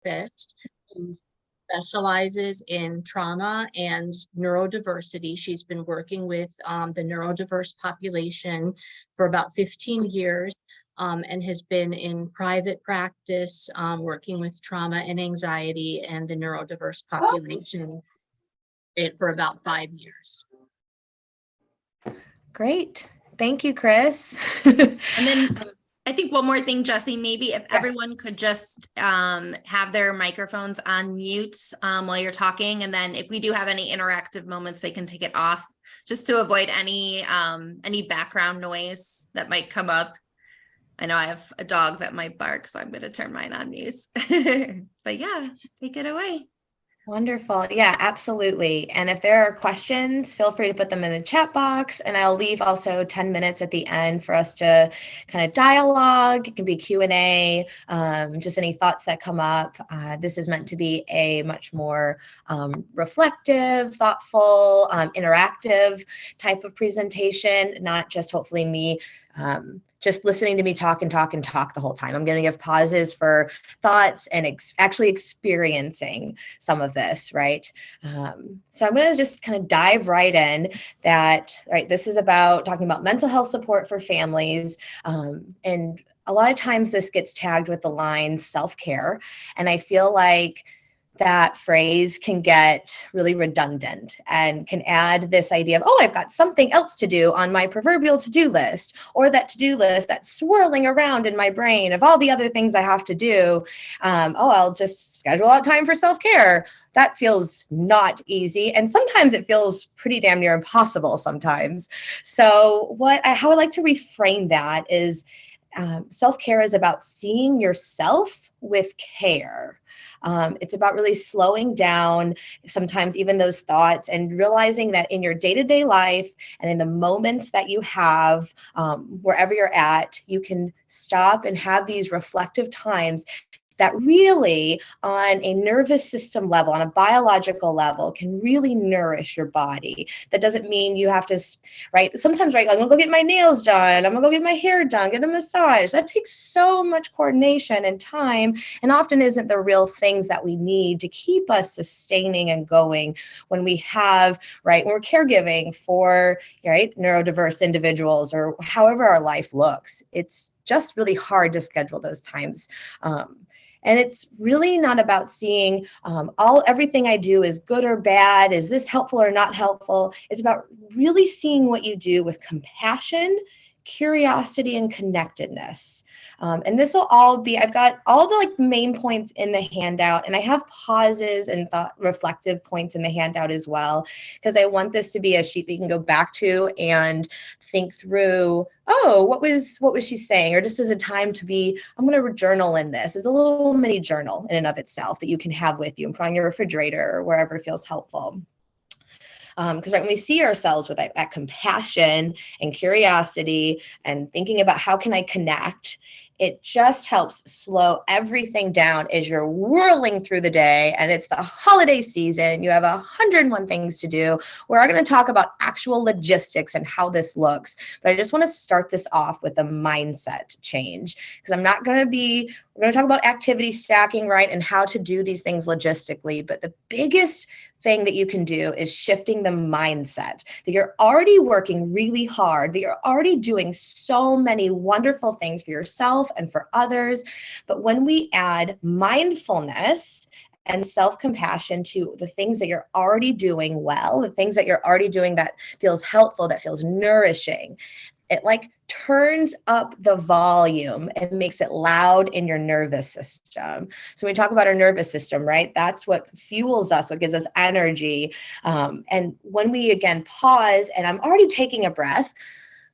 therapist who specializes in trauma and neurodiversity. She's been working with the neurodiverse population for about 15 years and has been in private practice working with trauma and anxiety and the neurodiverse population for about 5 years. Great. Thank you, Chris. And then I think one more thing, Jesse, maybe if everyone could just have their microphones on mute while you're talking. And then if we do have any interactive moments, they can take it off just to avoid any background noise that might come up. I know I have a dog that might bark, so I'm going to turn mine on mute. But yeah, take it away. Wonderful. Yeah, absolutely. And if there are questions, feel free to put them in the chat box, and I'll leave also 10 minutes at the end for us to kind of dialogue. It can be Q&A, just any thoughts that come up. This is meant to be a much more reflective, thoughtful, interactive type of presentation, not just hopefully me just listening to me talk and talk and talk the whole time. I'm going to give pauses for thoughts and actually experiencing some of this, right? So I'm going to just kind of dive right in that, right, this is about talking about mental health support for families. And a lot of times this gets tagged with the line self-care. And I feel like that phrase can get really redundant and can add this idea of, oh, I've got something else to do on my proverbial to-do list, or that to-do list that's swirling around in my brain of all the other things I have to do. I'll just schedule out time for self-care. That feels not easy. And sometimes it feels pretty damn near impossible sometimes. So how I like to reframe that is self-care is about seeing yourself with care. It's about really slowing down sometimes even those thoughts and realizing that in your day-to-day life and in the moments that you have, wherever you're at, you can stop and have these reflective times that really on a nervous system level, on a biological level, can really nourish your body. That doesn't mean you have to, right? Sometimes, right, I'm gonna go get my nails done, I'm gonna go get my hair done, get a massage. That takes so much coordination and time, and often isn't the real things that we need to keep us sustaining and going when we have, right, when we're caregiving for, right, neurodiverse individuals or however our life looks. It's just really hard to schedule those times. And it's really not about seeing everything I do is good or bad. Is this helpful or not helpful? It's about really seeing what you do with compassion, curiosity, and connectedness. And this will all be, I've got all the main points in the handout, and I have pauses and reflective points in the handout as well, because I want this to be a sheet that you can go back to and think through, oh, what was she saying? Or just as a time to be, I'm going to journal in this. It's a little mini journal in and of itself that you can have with you and put on your refrigerator or wherever feels helpful. Because right, when we see ourselves with that compassion and curiosity and thinking about how can I connect, it just helps slow everything down as you're whirling through the day and it's the holiday season. You have 101 things to do. We're going to talk about actual logistics and how this looks. But I just want to start this off with a mindset change, because we're going to talk about activity stacking, right, and how to do these things logistically. But the biggest thing that you can do is shifting the mindset that you're already working really hard, that you're already doing so many wonderful things for yourself and for others. But when we add mindfulness and self-compassion to the things that you're already doing well, the things that you're already doing that feels helpful, that feels nourishing, it turns up the volume and makes it loud in your nervous system. So when we talk about our nervous system, right, that's what fuels us, what gives us energy. And when we again pause, and I'm already taking a breath,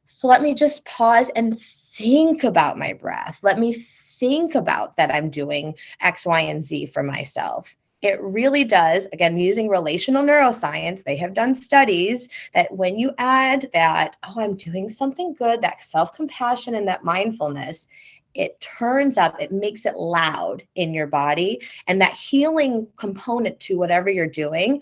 so let me just pause and think about my breath. Let me think about that I'm doing X, Y, and Z for myself. It really does, again, using relational neuroscience, they have done studies that when you add that, oh, I'm doing something good, that self-compassion and that mindfulness, it turns up, it makes it loud in your body. And that healing component to whatever you're doing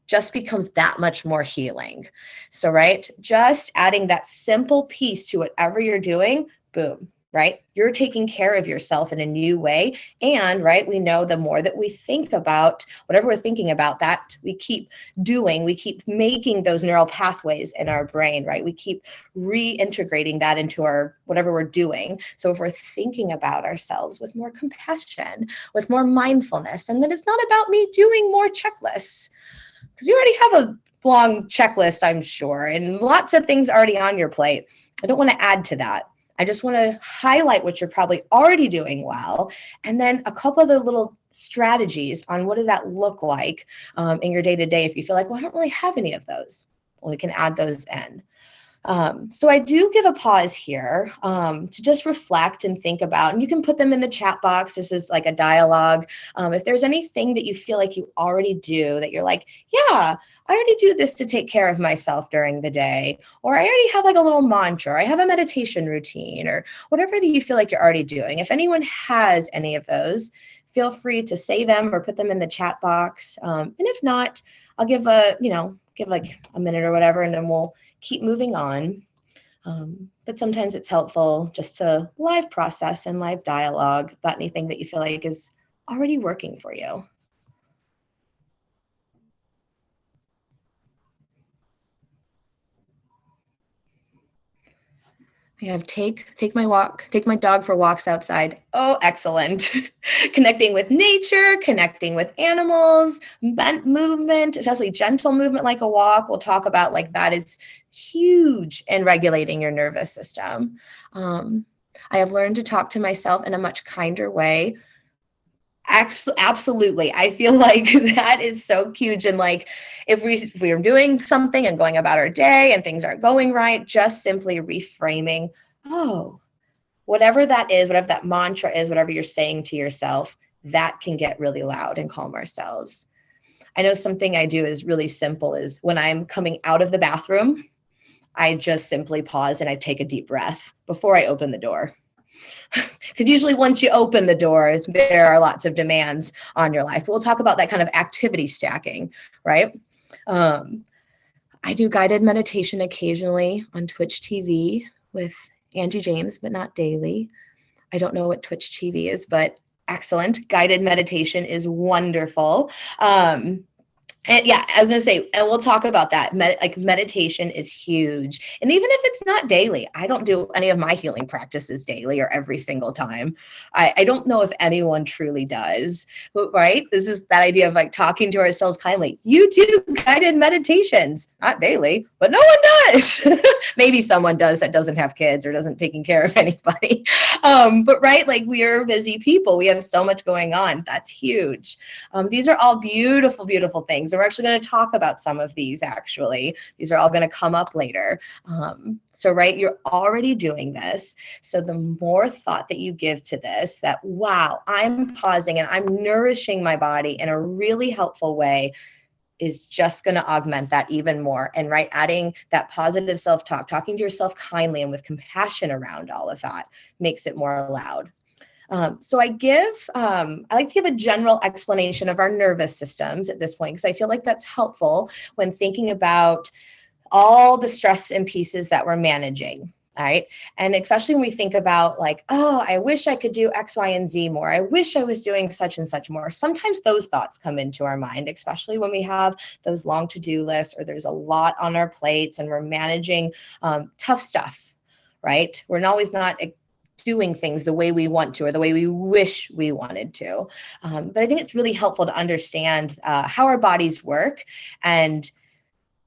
just becomes that much more healing. So, right, just adding that simple piece to whatever you're doing, boom, right? You're taking care of yourself in a new way. And right, we know the more that we think about whatever we're thinking about, that we keep doing, we keep making those neural pathways in our brain, right? We keep reintegrating that into our whatever we're doing. So if we're thinking about ourselves with more compassion, with more mindfulness, and that it's not about me doing more checklists, because you already have a long checklist, I'm sure, and lots of things already on your plate. I don't want to add to that. I just want to highlight what you're probably already doing well, and then a couple of the little strategies on what does that look like in your day-to-day if you feel like, well, I don't really have any of those. Well, we can add those in. So I do give a pause here to just reflect and think about, and you can put them in the chat box just as like a dialogue. If there's anything that you feel like you already do that you're like, yeah, I already do this to take care of myself during the day, or I already have like a little mantra, or I have a meditation routine, or whatever that you feel like you're already doing. If anyone has any of those, feel free to say them or put them in the chat box. And if not, I'll give like a minute or whatever, and then we'll keep moving on. But sometimes it's helpful just to live process and live dialogue about anything that you feel like is already working for you. We have take my dog for walks outside. Oh, excellent. Connecting with nature, connecting with animals, movement, especially gentle movement like a walk. We'll talk about like that is huge in regulating your nervous system. I have learned to talk to myself in a much kinder way. Absolutely. I feel like that is so huge. And like, if we are doing something and going about our day and things aren't going right, just simply reframing, oh, whatever that is, whatever that mantra is, whatever you're saying to yourself, that can get really loud and calm ourselves. I know something I do is really simple is when I'm coming out of the bathroom, I just simply pause and I take a deep breath before I open the door. Because usually once you open the door, there are lots of demands on your life. We'll talk about that kind of activity stacking, right? I do guided meditation occasionally on Twitch TV with Angie James, but not daily. I don't know what Twitch TV is, but excellent. Guided meditation is wonderful. And yeah, I was going to say, and we'll talk about that. Meditation is huge. And even if it's not daily, I don't do any of my healing practices daily or every single time. I don't know if anyone truly does, but right? This is that idea of like talking to ourselves kindly. You do guided meditations, not daily, but no one does. Maybe someone does that doesn't have kids or doesn't taking care of anybody. But right, like we are busy people. We have so much going on. That's huge. These are all beautiful, beautiful things. And we're actually going to talk about some of these, actually. These are all going to come up later. So, right, you're already doing this. So the more thought that you give to this, that, wow, I'm pausing and I'm nourishing my body in a really helpful way, is just going to augment that even more. And right, adding that positive self-talk, talking to yourself kindly and with compassion around all of that makes it more loud. So I like to give a general explanation of our nervous systems at this point, because I feel like that's helpful when thinking about all the stress and pieces that we're managing. All right. And especially when we think about like, oh, I wish I could do X, Y, and Z more. I wish I was doing such and such more. Sometimes those thoughts come into our mind, especially when we have those long to-do lists or there's a lot on our plates and we're managing tough stuff, right? We're always not doing things the way we want to or the way we wish we wanted to. But I think it's really helpful to understand how our bodies work and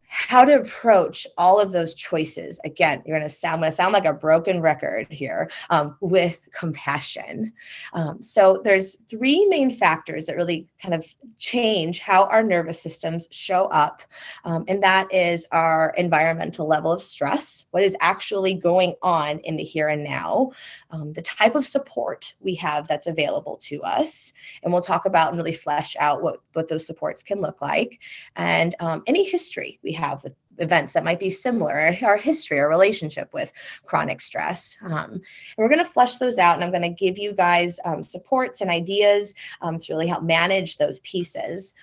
how to approach all of those choices. Again, I'm going to sound like a broken record here, with compassion. So there's three main factors that really kind of change how our nervous systems show up. And that is our environmental level of stress, what is actually going on in the here and now, the type of support we have that's available to us. And we'll talk about and really flesh out what those supports can look like, and any history we have with events that might be similar, our history, our relationship with chronic stress. And we're going to flesh those out, and I'm going to give you guys supports and ideas to really help manage those pieces.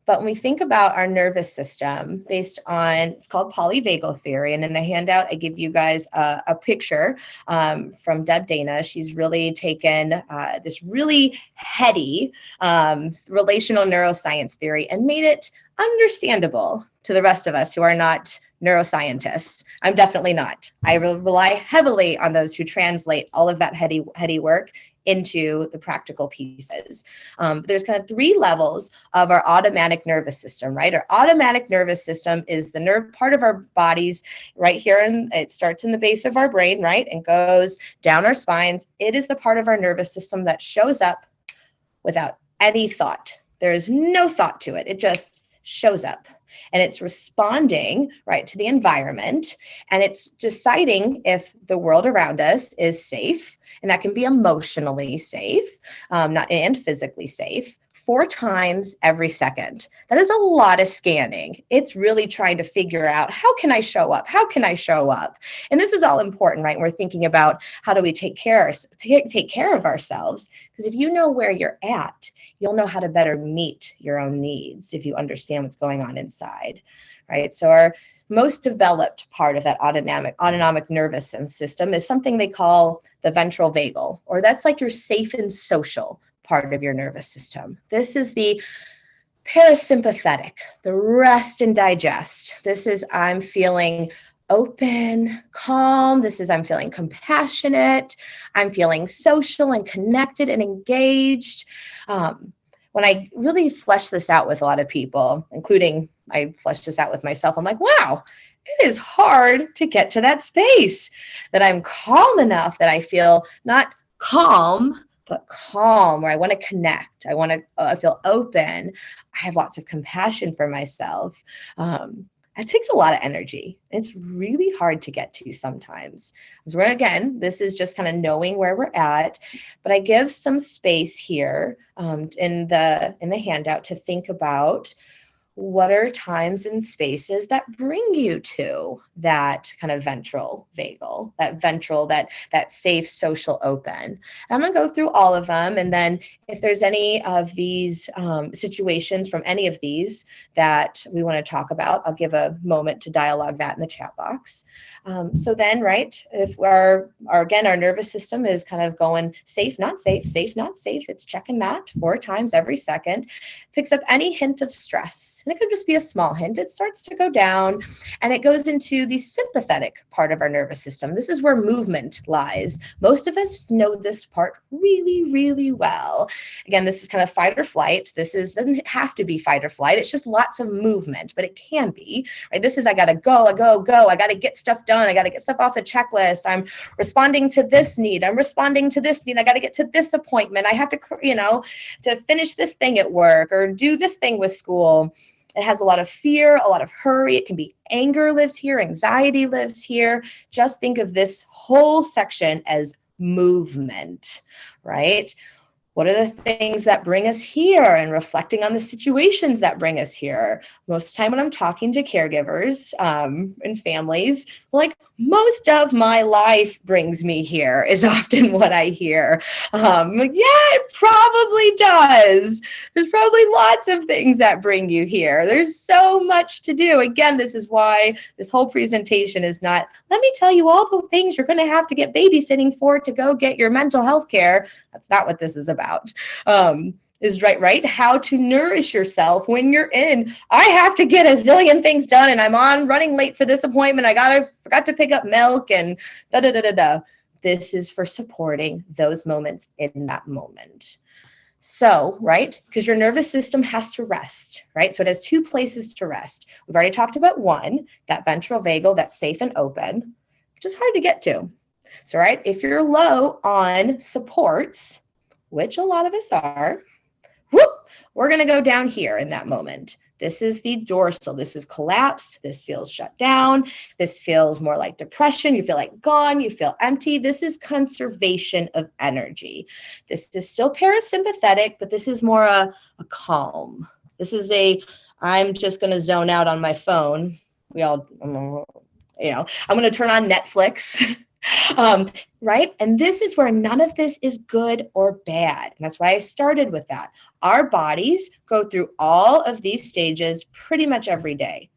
But when we think about our nervous system based on, it's called polyvagal theory. And in the handout, I give you guys a picture from Deb Dana. She's really taken this really heady relational neuroscience theory and made it understandable to the rest of us who are not neuroscientists. I'm definitely not. I rely heavily on those who translate all of that heady work into the practical pieces. There's kind of 3 levels of our automatic nervous system, right? Our automatic nervous system is the nerve part of our bodies right here, and it starts in the base of our brain, right? And goes down our spines. It is the part of our nervous system that shows up without any thought. There is no thought to it. It just shows up. And it's responding, right, to the environment, and it's deciding if the world around us is safe, and that can be emotionally safe, not and physically safe, 4 times every second. That is a lot of scanning. It's really trying to figure out, how can I show up? How can I show up? And this is all important, right? We're thinking about how do we take care of ourselves? Because if you know where you're at, you'll know how to better meet your own needs if you understand what's going on inside, right? So our most developed part of that autonomic nervous system is something they call the ventral vagal, or that's like your safe and social part of your nervous system. This is the parasympathetic, the rest and digest. This is, I'm feeling open, calm. This is, I'm feeling compassionate. I'm feeling social and connected and engaged. When I really flesh this out with a lot of people, including I fleshed this out with myself, I'm like, wow, it is hard to get to that space that I'm calm enough that I feel not calm, but calm, where I want to connect. I feel open. I have lots of compassion for myself. It takes a lot of energy. It's really hard to get to sometimes. So again, this is just kind of knowing where we're at, but I give some space here in the handout to think about what are times and spaces that bring you to that kind of ventral vagal, that safe social open. I'm going to go through all of them. And then if there's any of these situations from any of these that we want to talk about, I'll give a moment to dialogue that in the chat box. So then, right, if our nervous system is kind of going safe, not safe, safe, not safe, it's checking that 4 times every second, picks up any hint of stress. And it could just be a small hint. It starts to go down and it goes into the sympathetic part of our nervous system. This is where movement lies. Most of us know this part really, really well. Again, this is kind of fight or flight. This doesn't have to be fight or flight. It's just lots of movement, but it can be, right? This is, I got to go. I got to get stuff done. I got to get stuff off the checklist. I'm responding to this need. I'm responding to this need. I got to get to this appointment. I have to, to finish this thing at work or do this thing with school. It has a lot of fear, a lot of hurry. It can be anger lives here, anxiety lives here. Just think of this whole section as movement, right? What are the things that bring us here, and reflecting on the situations that bring us here? Most of the time when I'm talking to caregivers and families, like, most of my life brings me here is often what I hear. Yeah, it probably does. There's probably lots of things that bring you here. There's so much to do. Again, this is why this whole presentation is not, let me tell you all the things you're going to have to get babysitting for to go get your mental health care. That's not what this is about. Is right, how to nourish yourself when you're in, I have to get a zillion things done and I'm running late for this appointment. Forgot to pick up milk and da-da-da-da-da. This is for supporting those moments in that moment. So, right, because your nervous system has to rest, right? So it has 2 places to rest. We've already talked about one, that ventral vagal, that's safe and open, which is hard to get to. So, right, if you're low on supports, which a lot of us are, we're going to go down here in that moment. This is the dorsal. This is collapsed. This feels shut down. This feels more like depression. You feel like gone. You feel empty. This is conservation of energy. This is still parasympathetic, but this is more a calm. This is I'm just going to zone out on my phone. I'm going to turn on Netflix Right? And this is where none of this is good or bad. And that's why I started with that. Our bodies go through all of these stages pretty much every day.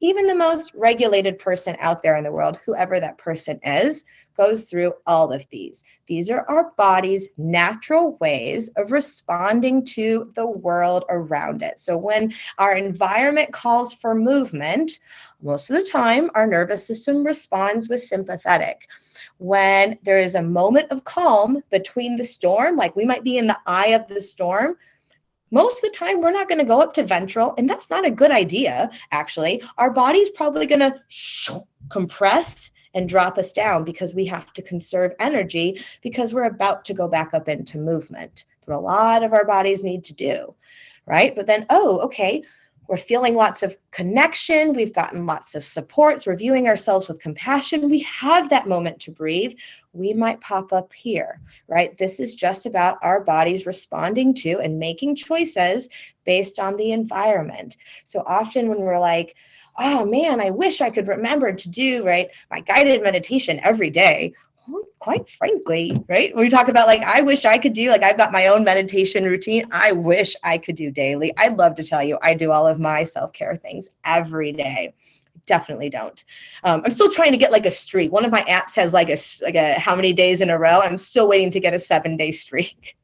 Even the most regulated person out there in the world, whoever that person is, goes through all of these. These are our body's natural ways of responding to the world around it. So when our environment calls for movement, most of the time our nervous system responds with sympathetic. When there is a moment of calm between the storm, like we might be in the eye of the storm, most of the time we're not going to go up to ventral, and that's not a good idea, actually. Our body's probably going to compress and drop us down because we have to conserve energy because we're about to go back up into movement. That's what a lot of our bodies need to do, right? But then, oh, okay, we're feeling lots of connection. We've gotten lots of supports. We're viewing ourselves with compassion. We have that moment to breathe. We might pop up here, right? This is just about our bodies responding to and making choices based on the environment. So often when we're like, oh man, I wish I could remember to do, right, my guided meditation every day. Well, quite frankly, right? We talk about like, I wish I could do, like I've got my own meditation routine. I wish I could do daily. I'd love to tell you, I do all of my self-care things every day. Definitely don't. I'm still trying to get like a streak. One of my apps has like a how many days in a row. I'm still waiting to get a 7-day streak.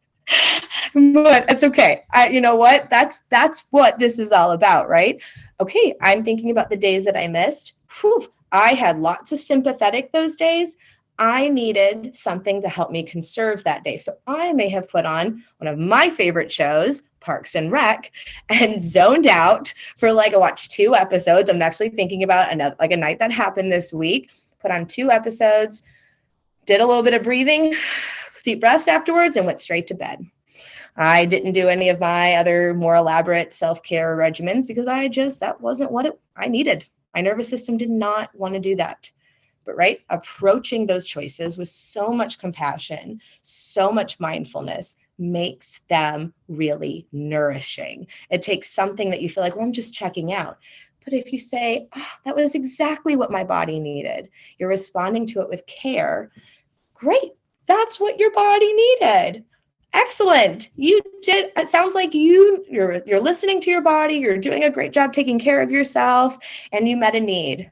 But it's okay. You know what? That's what this is all about, right? Okay, I'm thinking about the days that I missed. Whew, I had lots of sympathetic those days. I needed something to help me conserve that day. So I may have put on one of my favorite shows, Parks and Rec, and zoned out for like, I watched 2 episodes. I'm actually thinking about a night that happened this week, put on 2 episodes, did a little bit of breathing, deep breaths afterwards, and went straight to bed. I didn't do any of my other more elaborate self-care regimens because that wasn't what I needed. My nervous system did not want to do that. But right, approaching those choices with so much compassion, so much mindfulness makes them really nourishing. It takes something that you feel like, well, I'm just checking out. But if you say, oh, that was exactly what my body needed, you're responding to it with care, great. That's what your body needed. Excellent. You did. It sounds like you're listening to your body. You're doing a great job taking care of yourself, and you met a need.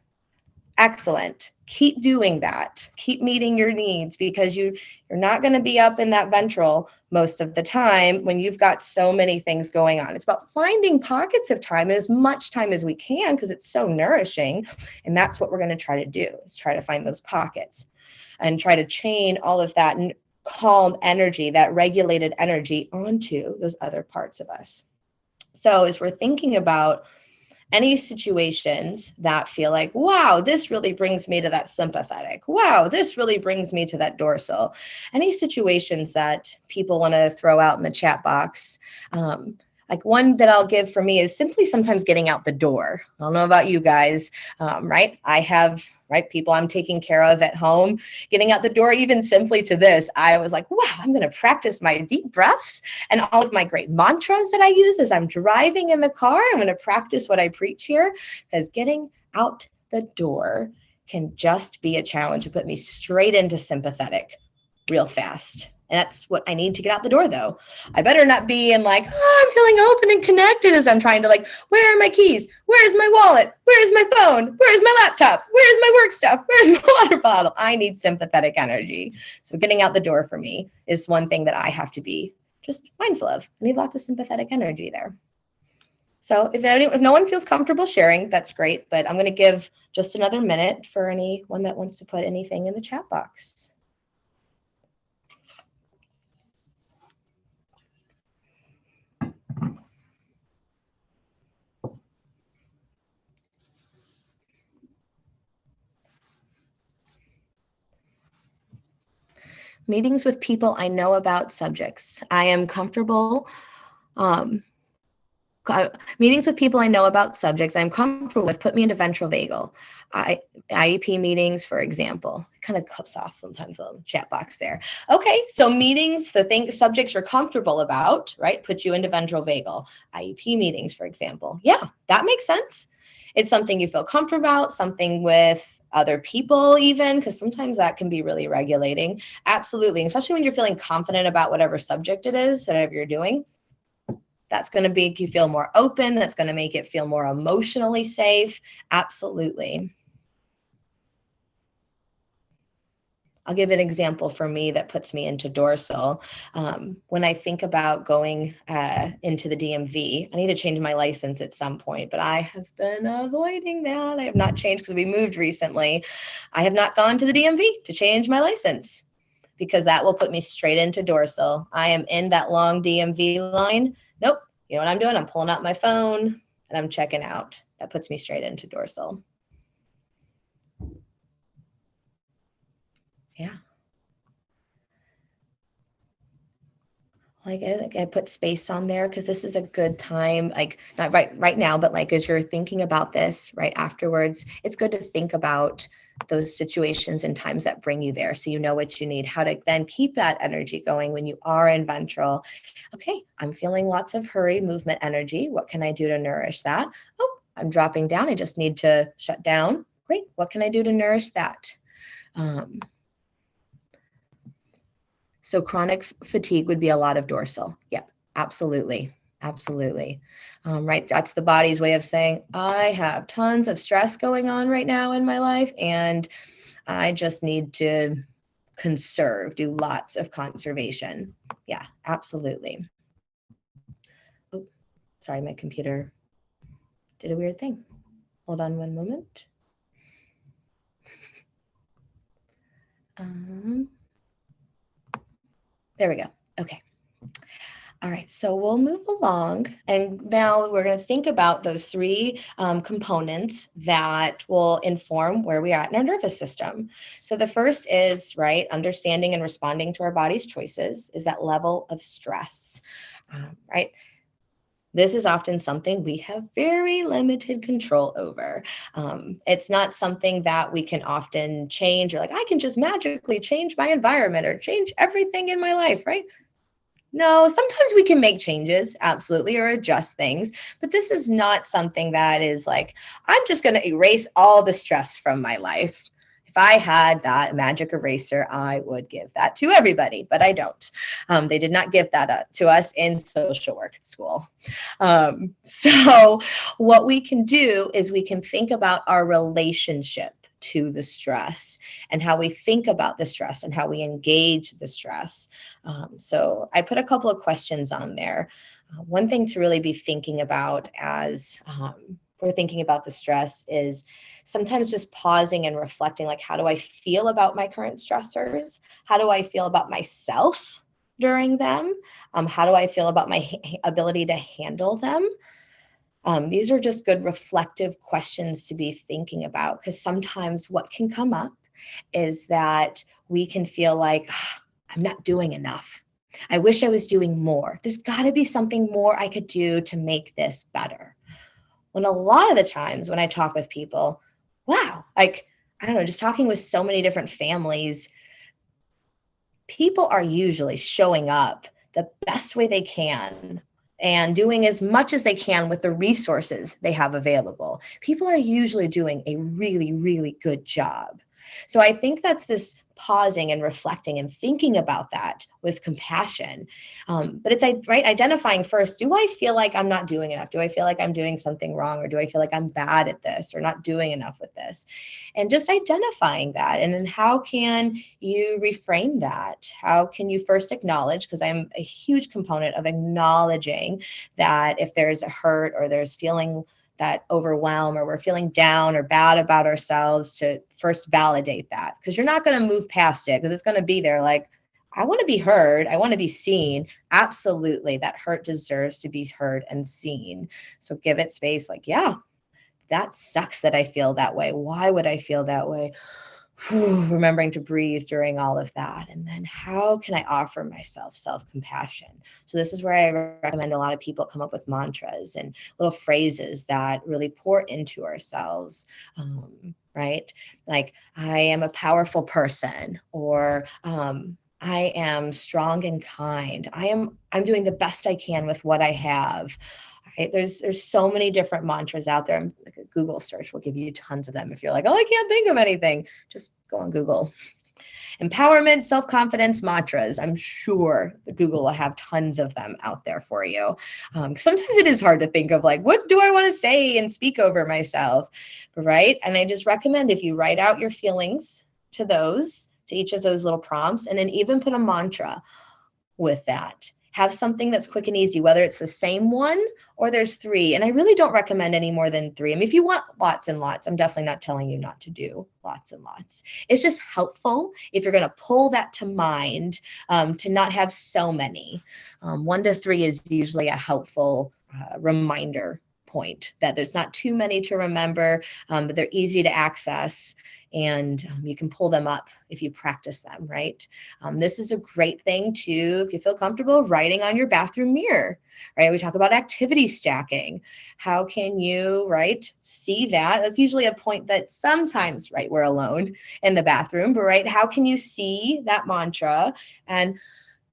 Excellent. Keep doing that. Keep meeting your needs because you're not going to be up in that ventral most of the time when you've got so many things going on. It's about finding pockets of time, as much time as we can, because it's so nourishing. And that's what we're going to try to do, is try to find those pockets and try to chain all of that calm energy, that regulated energy onto those other parts of us. So as we're thinking about any situations that feel like, wow, this really brings me to that sympathetic. Wow, this really brings me to that dorsal. Any situations that people want to throw out in the chat box, like one that I'll give for me is simply sometimes getting out the door. I don't know about you guys, right? I have people I'm taking care of at home, getting out the door, even simply to this, I was like, wow, I'm going to practice my deep breaths and all of my great mantras that I use as I'm driving in the car. I'm going to practice what I preach here, because getting out the door can just be a challenge to put me straight into sympathetic real fast. And that's what I need to get out the door, though. I better not be in like, oh, I'm feeling open and connected as I'm trying to like, where are my keys? Where's my wallet? Where's my phone? Where's my laptop? Where's my work stuff? Where's my water bottle? I need sympathetic energy. So getting out the door for me is one thing that I have to be just mindful of. I need lots of sympathetic energy there. So if no one feels comfortable sharing, that's great. But I'm going to give just another minute for anyone that wants to put anything in the chat box. Meetings with people I know about subjects. I am comfortable. Meetings with people I know about subjects I'm comfortable with put me into ventral vagal. IEP meetings, for example. It kind of cuts off sometimes on the chat box there. Okay, so meetings, subjects you're comfortable about, right, put you into ventral vagal. IEP meetings, for example. Yeah, that makes sense. It's something you feel comfortable about, something with other people even, because sometimes that can be really regulating. Absolutely. Especially when you're feeling confident about whatever subject it is, whatever you're doing. That's going to make you feel more open. That's going to make it feel more emotionally safe. Absolutely. I'll give an example for me that puts me into dorsal. When I think about going into the DMV, I need to change my license at some point, but I have been avoiding that. I have not changed because we moved recently. I have not gone to the DMV to change my license because that will put me straight into dorsal. I am in that long DMV line. Nope. You know what I'm doing? I'm pulling out my phone and I'm checking out. That puts me straight into dorsal. Yeah. Like I put space on there because this is a good time, like not right now, but like as you're thinking about this right afterwards, it's good to think about those situations and times that bring you there. So you know what you need, how to then keep that energy going when you are in ventral. Okay, I'm feeling lots of hurry movement energy. What can I do to nourish that? Oh, I'm dropping down. I just need to shut down. Great. What can I do to nourish that? So chronic fatigue would be a lot of dorsal. Yep, absolutely. Absolutely. Right. That's the body's way of saying, I have tons of stress going on right now in my life, and I just need to conserve, do lots of conservation. Yeah, absolutely. Oh, sorry, my computer did a weird thing. Hold on one moment. There we go. Okay. All right, so we'll move along, and now we're going to think about those three components that will inform where we are at in our nervous system. So the first is, right, understanding and responding to our body's choices is that level of stress, right? This is often something we have very limited control over. It's not something that we can often change, or like, I can just magically change my environment or change everything in my life, right? No, sometimes we can make changes, absolutely, or adjust things, but this is not something that is like, I'm just going to erase all the stress from my life. If I had that magic eraser, I would give that to everybody, but I don't. They did not give that to us in social work school. So what we can do is we can think about our relationship to the stress and how we think about the stress and how we engage the stress. So I put a couple of questions on there. One thing to really be thinking about as we're thinking about the stress is sometimes just pausing and reflecting, like, how do I feel about my current stressors? How do I feel about myself during them? How do I feel about my ability to handle them? These are just good reflective questions to be thinking about, because sometimes what can come up is that we can feel like, I'm not doing enough. I wish I was doing more. There's got to be something more I could do to make this better. When a lot of the times when I talk with people, wow, like, I don't know, just talking with so many different families, people are usually showing up the best way they can and doing as much as they can with the resources they have available. People are usually doing a really, really good job. So I think that's this pausing and reflecting and thinking about that with compassion. But it's right, identifying first, do I feel like I'm not doing enough? Do I feel like I'm doing something wrong? Or do I feel like I'm bad at this or not doing enough with this? And just identifying that. And then how can you reframe that? How can you first acknowledge, because I'm a huge component of acknowledging that if there's a hurt or there's feeling that overwhelm or we're feeling down or bad about ourselves, to first validate that, because you're not going to move past it, because it's going to be there. Like, I want to be heard. I want to be seen. Absolutely. That hurt deserves to be heard and seen. So give it space. Like, yeah, that sucks that I feel that way. Why would I feel that way? Remembering to breathe during all of that. And then how can I offer myself self-compassion? So this is where I recommend a lot of people come up with mantras and little phrases that really pour into ourselves, right? Like, I am a powerful person, or I am strong and kind. I'm doing the best I can with what I have. Right? There's so many different mantras out there. Like a Google search will give you tons of them. If you're like, oh, I can't think of anything, just go on Google. Empowerment, self-confidence mantras. I'm sure Google will have tons of them out there for you. Sometimes it is hard to think of like, what do I want to say and speak over myself, right? And I just recommend if you write out your feelings to each of those little prompts, and then even put a mantra with that. Have something that's quick and easy, whether it's the same one or there's 3. And I really don't recommend any more than 3. I mean, if you want lots and lots, I'm definitely not telling you not to do lots and lots. It's just helpful if you're going to pull that to mind, to not have so many. 1 to 3 is usually a helpful reminder point that there's not too many to remember, but they're easy to access. And you can pull them up if you practice them, right? This is a great thing too, if you feel comfortable writing on your bathroom mirror, right? We talk about activity stacking. How can you, right, see that? That's usually a point that sometimes, right, we're alone in the bathroom, but right, how can you see that mantra? And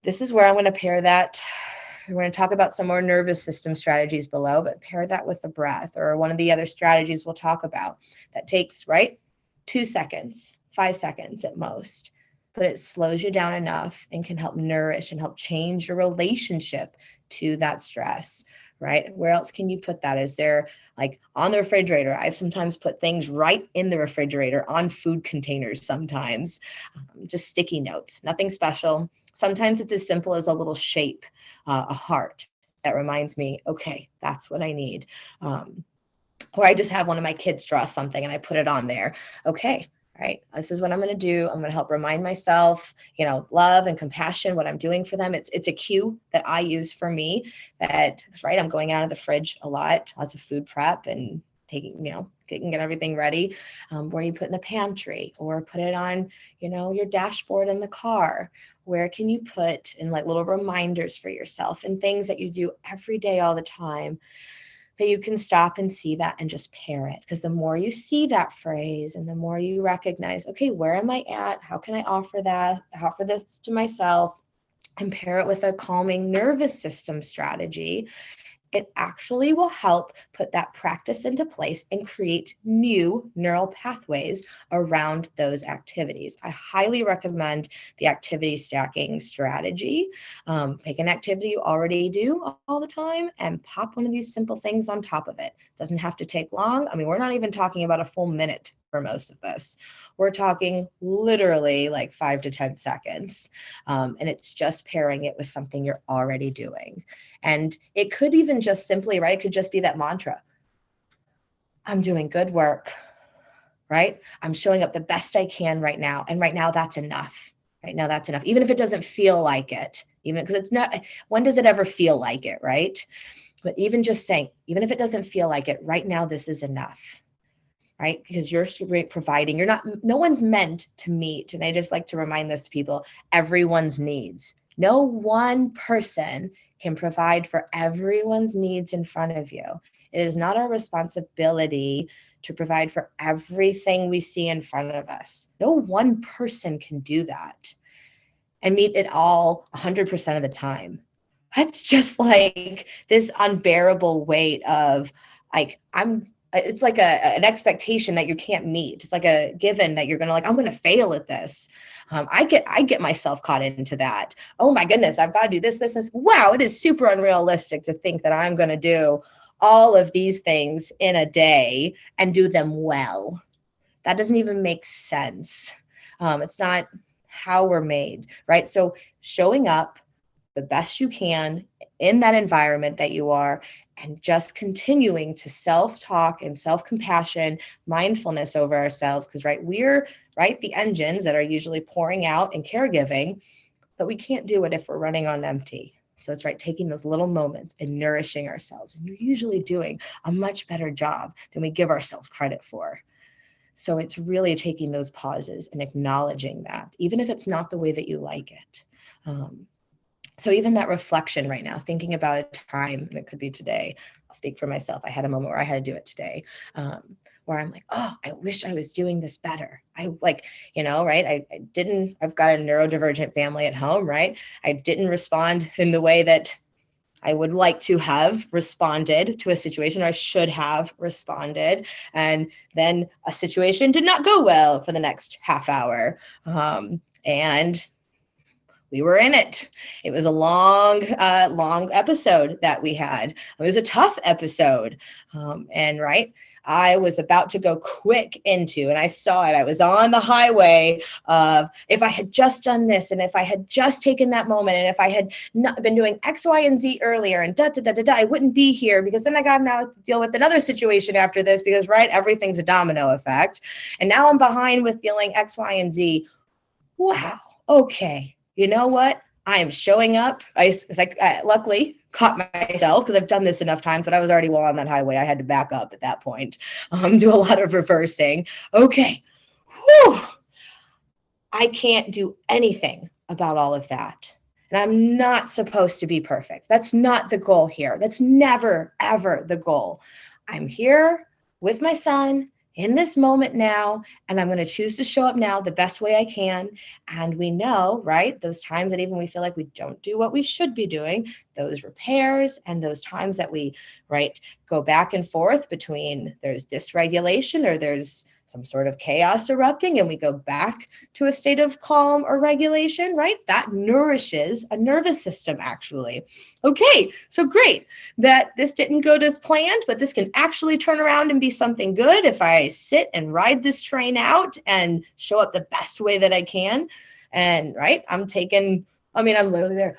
this is where I'm going to pair that. We're going to talk about some more nervous system strategies below, but pair that with the breath, or one of the other strategies we'll talk about that takes, right, 2 seconds, 5 seconds at most, but it slows you down enough and can help nourish and help change your relationship to that stress, right? Where else can you put that? Is there like on the refrigerator? I've sometimes put things right in the refrigerator on food containers sometimes, just sticky notes, nothing special. Sometimes it's as simple as a little shape, a heart that reminds me, okay, that's what I need. Or I just have one of my kids draw something and I put it on there. Okay, all right, this is what I'm going to do. I'm going to help remind myself, love and compassion, what I'm doing for them. It's a cue that I use for me that's right. I'm going out of the fridge a lot, lots of food prep and getting everything ready, where you put in the pantry or put it on, your dashboard in the car. Where can you put in like little reminders for yourself and things that you do every day, all the time, that you can stop and see that and just pair it. Because the more you see that phrase and the more you recognize, okay, where am I at? How can I offer this to myself, and pair it with a calming nervous system strategy, it actually will help put that practice into place and create new neural pathways around those activities. I highly recommend the activity stacking strategy. Pick an activity you already do all the time and pop one of these simple things on top of it. It doesn't have to take long. I mean, we're not even talking about a full minute for most of this. We're talking literally like 5 to 10 seconds. And it's just pairing it with something you're already doing. And it could even just simply, right? It could just be that mantra. I'm doing good work, right? I'm showing up the best I can right now. And right now that's enough. Right now that's enough. Even if it doesn't feel like it, even because it's not, when does it ever feel like it, right? But even just saying, even if it doesn't feel like it, right now this is enough. Right? Because you're providing, no one's meant to meet. And I just like to remind this to people, everyone's needs. No one person can provide for everyone's needs in front of you. It is not our responsibility to provide for everything we see in front of us. No one person can do that and meet it all 100% of the time. That's just like this unbearable weight of like, it's like an expectation that you can't meet. It's like a given that you're going to I'm going to fail at this. I get myself caught into that. Oh my goodness, I've got to do this. Wow, it is super unrealistic to think that I'm going to do all of these things in a day and do them well. That doesn't even make sense. It's not how we're made, right? So showing up the best you can in that environment that you are, and just continuing to self-talk and self-compassion, mindfulness over ourselves, because we're the engines that are usually pouring out and caregiving, but we can't do it if we're running on empty. So it's taking those little moments and nourishing ourselves. And you're usually doing a much better job than we give ourselves credit for. So it's really taking those pauses and acknowledging that, even if it's not the way that you like it. So even that reflection right now, thinking about a time, and it could be today, I'll speak for myself. I had a moment where I had to do it today, where I'm like, oh, I wish I was doing this better. I've got a neurodivergent family at home, right? I didn't respond in the way that I would like to have responded to a situation, or I should have responded. And then a situation did not go well for the next half hour. And we were in it. It was a long episode that we had. It was a tough episode. And right, I was about to go quick into, and I saw it. I was on the highway of, if I had just done this, and if I had just taken that moment, and if I had not been doing X, Y, and Z earlier, and I wouldn't be here, because then I got to now deal with another situation after this, because right, everything's a domino effect. And now I'm behind with feeling X, Y, and Z. Wow. Okay. You know what? I am showing up. I luckily caught myself, because I've done this enough times, but I was already well on that highway. I had to back up at that point, do a lot of reversing. Okay. Whew. I can't do anything about all of that. And I'm not supposed to be perfect. That's not the goal here. That's never, ever the goal. I'm here with my son in this moment now, and I'm going to choose to show up now the best way I can. And we know, right, those times that even we feel like we don't do what we should be doing, those repairs and those times that we, right, go back and forth between there's dysregulation or there's some sort of chaos erupting, and we go back to a state of calm or regulation, right? That nourishes a nervous system, actually. Okay, so great that this didn't go as planned, but this can actually turn around and be something good if I sit and ride this train out and show up the best way that I can. And right, I'm literally there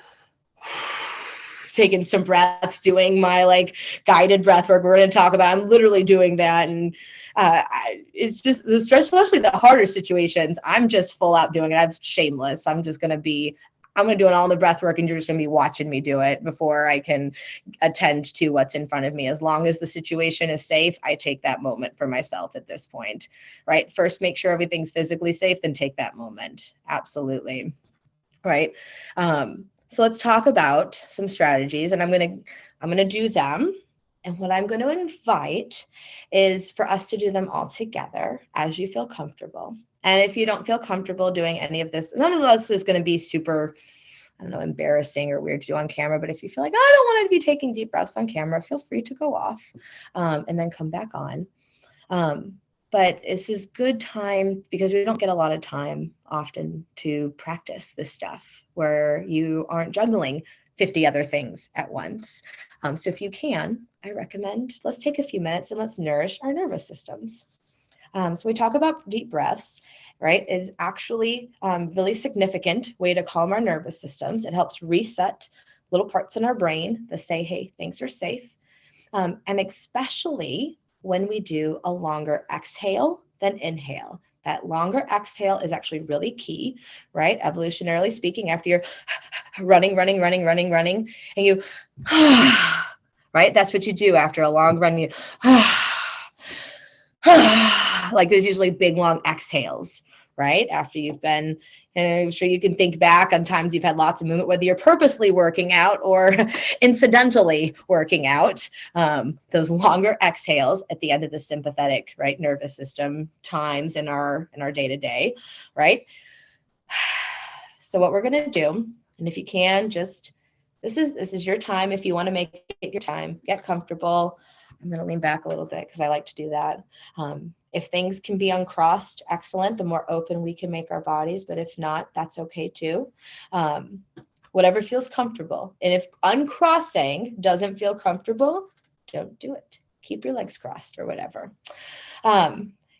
taking some breaths, doing my like guided breath work we're going to talk about. I'm literally doing that. And it's just the stress, especially the harder situations. I'm just full out doing it. I'm shameless. I'm going to do all the breath work, and you're just going to be watching me do it before I can attend to what's in front of me. As long as the situation is safe, I take that moment for myself at this point, right? First, make sure everything's physically safe, then take that moment. Absolutely. Right. So let's talk about some strategies, and I'm going to do them. And what I'm going to invite is for us to do them all together as you feel comfortable. And if you don't feel comfortable doing any of this, none of this is going to be super, embarrassing or weird to do on camera. But if you feel like, I don't want to be taking deep breaths on camera, feel free to go off and then come back on. But this is good time, because we don't get a lot of time often to practice this stuff where you aren't juggling 50 other things at once. So if you can, I recommend, let's take a few minutes and let's nourish our nervous systems. So we talk about deep breaths, right? It's actually really significant way to calm our nervous systems. It helps reset little parts in our brain that say, hey, things are safe. And especially when we do a longer exhale than inhale. That longer exhale is actually really key, right? Evolutionarily speaking, after you're running, and you, right? That's what you do after a long run. You, like there's usually big, long exhales, right? After you've been, and I'm sure you can think back on times you've had lots of movement, whether you're purposely working out or incidentally working out, those longer exhales at the end of the sympathetic, right, nervous system times in our day-to-day, right? So what we're going to do, and if you can, just, this is your time. If you want to make it your time, get comfortable. I'm going to lean back a little bit because I like to do that. If things can be uncrossed, excellent. The more open we can make our bodies, but if not, that's okay too. Whatever feels comfortable. And if uncrossing doesn't feel comfortable, don't do it. Keep your legs crossed or whatever.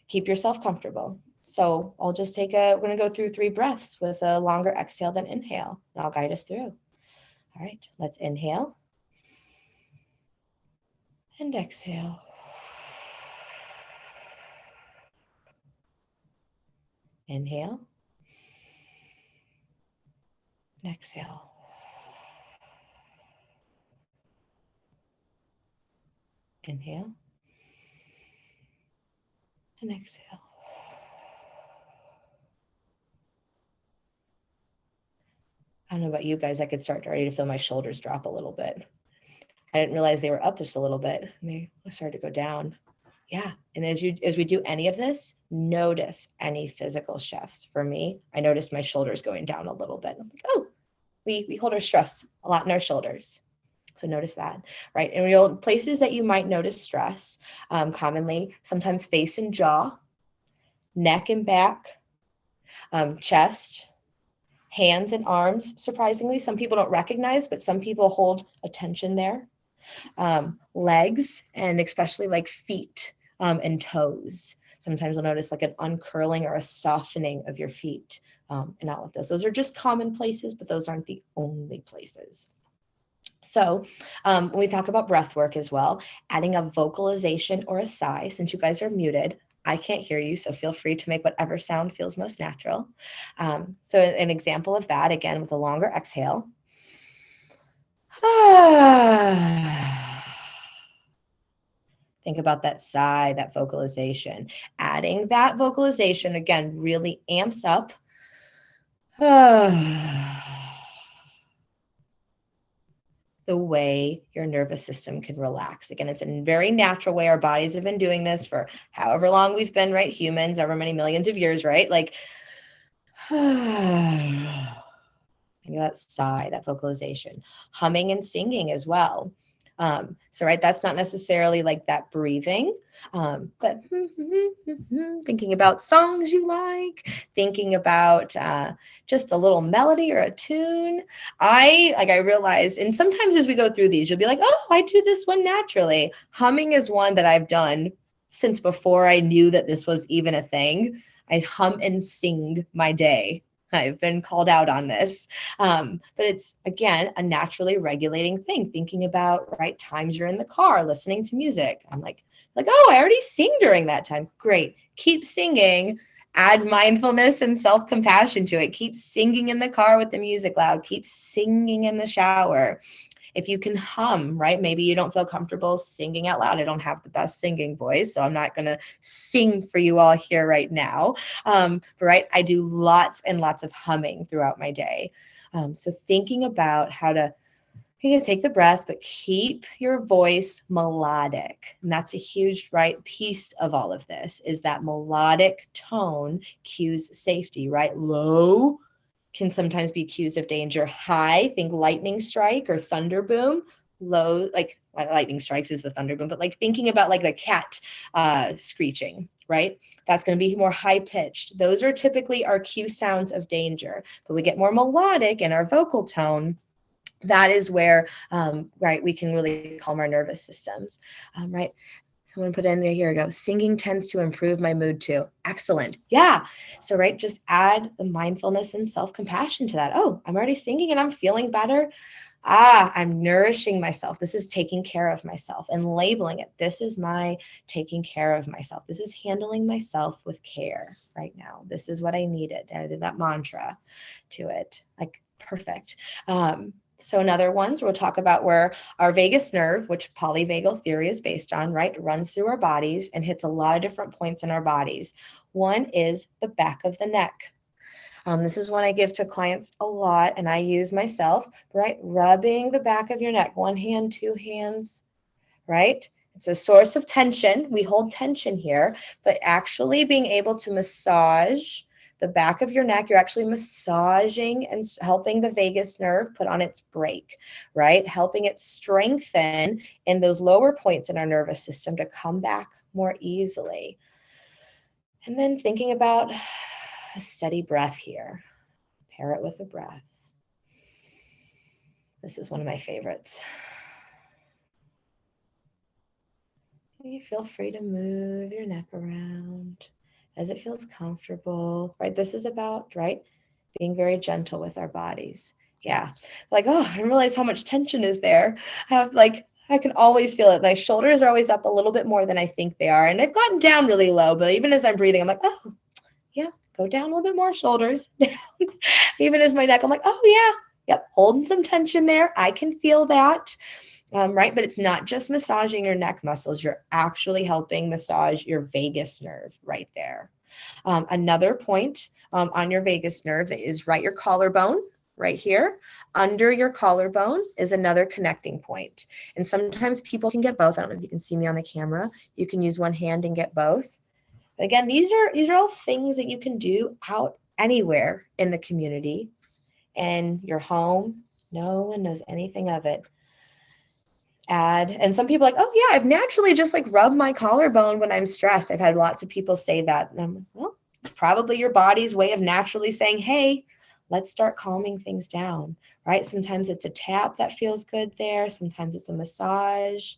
Keep yourself comfortable. So I'll just we're going to go through 3 breaths with a longer exhale than inhale, and I'll guide us through. All right, let's inhale and exhale. Inhale and exhale. Inhale and exhale. I don't know about you guys, I could start already to feel my shoulders drop a little bit. I didn't realize they were up just a little bit, and they started to go down. Yeah, and as we do any of this, notice any physical shifts. For me, I noticed my shoulders going down a little bit. I'm like, oh, we hold our stress a lot in our shoulders. So notice that, right? And places that you might notice stress, commonly, sometimes face and jaw, neck and back, chest, hands and arms. Surprisingly, some people don't recognize, but some people hold attention there. Legs, and especially like feet and toes. Sometimes you'll notice like an uncurling or a softening of your feet and all of those. Those are just common places, but those aren't the only places. So when we talk about breath work as well, adding a vocalization or a sigh, since you guys are muted, I can't hear you, so feel free to make whatever sound feels most natural. So an example of that, again, with a longer exhale. Think about that sigh, that vocalization. Adding that vocalization, again, really amps up the way your nervous system can relax. Again, it's a very natural way. Our bodies have been doing this for however long we've been, right? Humans, however many millions of years, right? Like, that sigh, that vocalization, humming and singing as well. So, right, that's not necessarily like that breathing, but thinking about songs you like, thinking about just a little melody or a tune. I realize, and sometimes as we go through these, you'll be like, oh, I do this one naturally. Humming is one that I've done since before I knew that this was even a thing. I hum and sing my day. I've been called out on this, but it's, again, a naturally regulating thing. Thinking about, right, times you're in the car listening to music. I'm like, oh, I already sing during that time. Great. Keep singing. Add mindfulness and self-compassion to it. Keep singing in the car with the music loud. Keep singing in the shower. If you can hum, right? Maybe you don't feel comfortable singing out loud. I don't have the best singing voice, so I'm not going to sing for you all here right now. But right, I do lots and lots of humming throughout my day. So thinking about how to, you can take the breath, but keep your voice melodic. And that's a huge, right, piece of all of this, is that melodic tone cues safety, right? Low can sometimes be cues of danger. High, think lightning strike or thunder boom. Low, like lightning strikes is the thunder boom, but like thinking about like the cat screeching, right? That's going to be more high pitched. Those are typically our cue sounds of danger, but we get more melodic in our vocal tone. That is where, right, we can really calm our nervous systems, right? Someone put in there, here we go. Singing tends to improve my mood too. Excellent. Yeah. So, right, just add the mindfulness and self-compassion to that. Oh, I'm already singing and I'm feeling better. I'm nourishing myself. This is taking care of myself, and labeling it. This is my taking care of myself. This is handling myself with care right now. This is what I needed. And I did that mantra to it. Like, perfect. So in other ones, we'll talk about where our vagus nerve, which polyvagal theory is based on, right, runs through our bodies and hits a lot of different points in our bodies. One is the back of the neck. This is one I give to clients a lot, and I use myself, right? Rubbing the back of your neck, one hand, two hands, right? It's a source of tension. We hold tension here, but actually being able to massage the back of your neck, you're actually massaging and helping the vagus nerve put on its brake, right? Helping it strengthen in those lower points in our nervous system to come back more easily. And then thinking about a steady breath here. Pair it with a breath. This is one of my favorites. You feel free to move your neck around as it feels comfortable, right? This is about, right, being very gentle with our bodies. Yeah, like, oh, I didn't realize how much tension is there. I can always feel it. My shoulders are always up a little bit more than I think they are. And I've gotten down really low, but even as I'm breathing, I'm like, oh, yeah, go down a little bit more, shoulders down. Even as my neck, I'm like, oh, yeah, yep, holding some tension there. I can feel that. Right? But it's not just massaging your neck muscles. You're actually helping massage your vagus nerve right there. Another point on your vagus nerve is right your collarbone, right here. Under your collarbone is another connecting point. And sometimes people can get both. I don't know if you can see me on the camera. You can use one hand and get both. But again, these are all things that you can do out anywhere in the community and your home. No one knows anything of it. add, and some people are like, oh yeah, I've naturally just like rubbed my collarbone when I'm stressed. I've had lots of people say that. And I'm like, well, it's probably your body's way of naturally saying, hey, let's start calming things down, right? Sometimes it's a tap that feels good there. Sometimes it's a massage.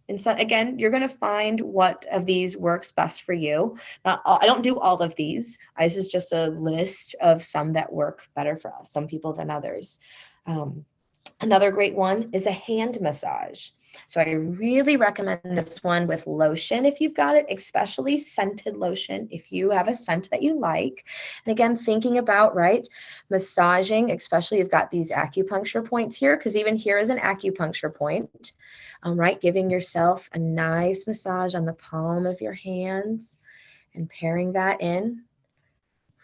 And so again, you're going to find what of these works best for you. Not all, I don't do all of these. This is just a list of some that work better for us, some people than others. Another great one is a hand massage. So I really recommend this one with lotion if you've got it, especially scented lotion if you have a scent that you like. And again, thinking about, right, massaging, especially you've got these acupuncture points here, because even here is an acupuncture point, right? Giving yourself a nice massage on the palm of your hands and pairing that in.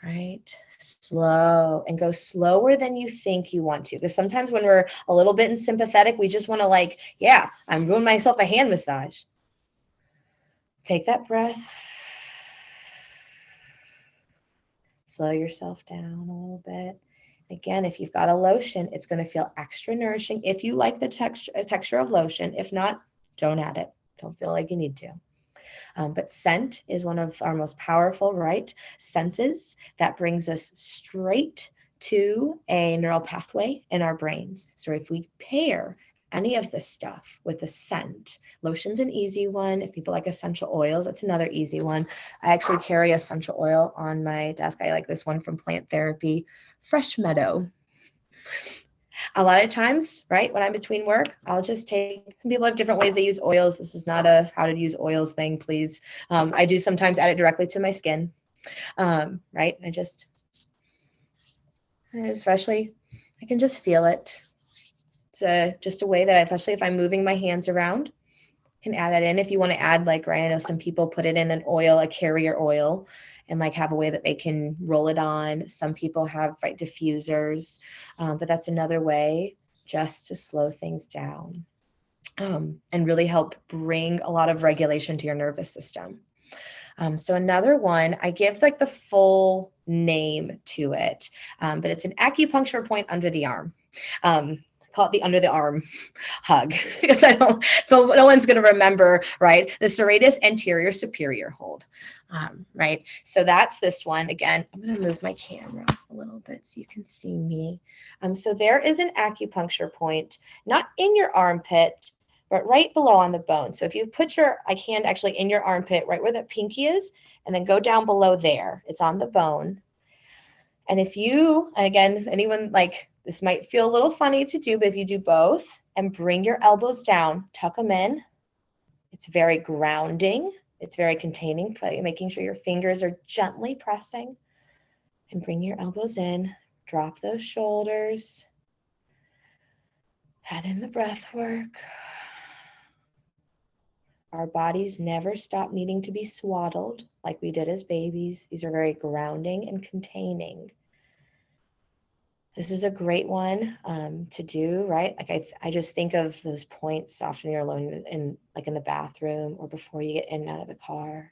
Right? Slow, and go slower than you think you want to. Because sometimes when we're a little bit in sympathetic, we just want to like, yeah, I'm doing myself a hand massage. Take that breath. Slow yourself down a little bit. Again, if you've got a lotion, it's going to feel extra nourishing if you like the texture of lotion. If not, don't add it. Don't feel like you need to. But scent is one of our most powerful, right, senses that brings us straight to a neural pathway in our brains. So if we pair any of this stuff with a scent, lotion's an easy one. If people like essential oils, that's another easy one. I actually carry essential oil on my desk. I like this one from Plant Therapy, Fresh Meadow. A lot of times, right, when I'm between work, I'll just take, some people have different ways they use oils. This is not a how to use oils thing, please. I do sometimes add it directly to my skin, right? Especially, I can just feel it. It's just a way that, especially if I'm moving my hands around, can add that in. If you want to add, like, right, I know some people put it in an oil, a carrier oil, and like have a way that they can roll it on. Some people have, right, diffusers, but that's another way just to slow things down and really help bring a lot of regulation to your nervous system. So another one, I give like the full name to it, but it's an acupuncture point under the arm. Call it the under the arm hug, because no one's going to remember, right? The serratus anterior superior hold, right? So that's this one. Again, I'm going to move my camera a little bit so you can see me. So there is an acupuncture point, not in your armpit, but right below on the bone. So if you put your hand actually in your armpit, right where that pinky is, and then go down below there, it's on the bone. And if you, again, anyone like, this might feel a little funny to do, but if you do both and bring your elbows down, tuck them in, it's very grounding. It's very containing, making sure your fingers are gently pressing, and bring your elbows in, drop those shoulders, add in the breath work. Our bodies never stop needing to be swaddled like we did as babies. These are very grounding and containing. This is a great one to do, right? Like I just think of those points often you're alone in the bathroom or before you get in and out of the car,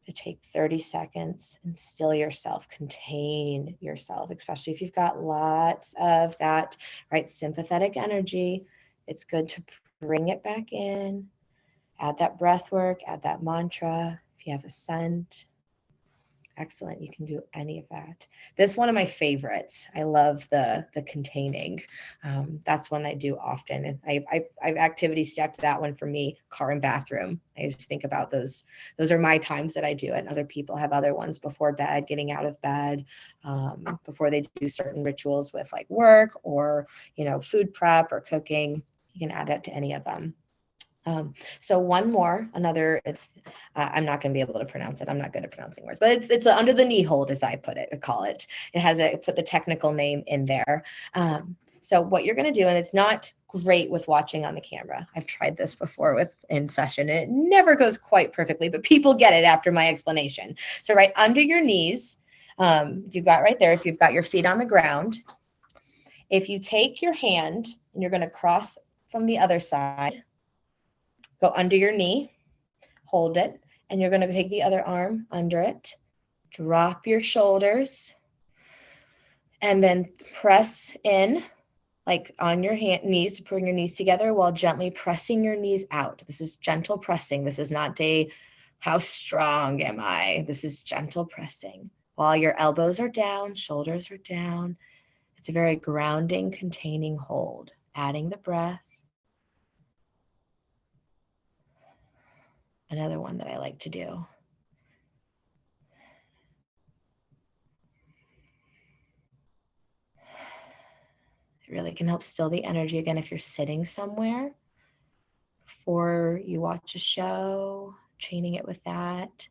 to take 30 seconds and still yourself, contain yourself, especially if you've got lots of that, right, sympathetic energy. It's good to bring it back in, add that breath work, add that mantra. If you have a scent, excellent. You can do any of that. This is one of my favorites. I love the containing. That's one I do often. And I've activity stacked that one for me, car and bathroom. I just think about those. Those are my times that I do it. And other people have other ones before bed, getting out of bed, before they do certain rituals with like work or, food prep or cooking. You can add it to any of them. So one more, another, I'm not going to be able to pronounce it. I'm not good at pronouncing words, but it's under the knee hold, as I call it. It has put the technical name in there. So what you're going to do, and it's not great with watching on the camera. I've tried this before in session and it never goes quite perfectly, but people get it after my explanation. So right under your knees, you've got right there, if you've got your feet on the ground, if you take your hand and you're going to cross from the other side, go under your knee, hold it, and you're going to take the other arm under it, drop your shoulders, and then press in like on your knees, to bring your knees together while gently pressing your knees out. This is gentle pressing. This is not how strong am I? This is gentle pressing while your elbows are down, shoulders are down. It's a very grounding, containing hold. Adding the breath. Another one that I like to do. It really can help still the energy. Again, if you're sitting somewhere before you watch a show, chaining it with that.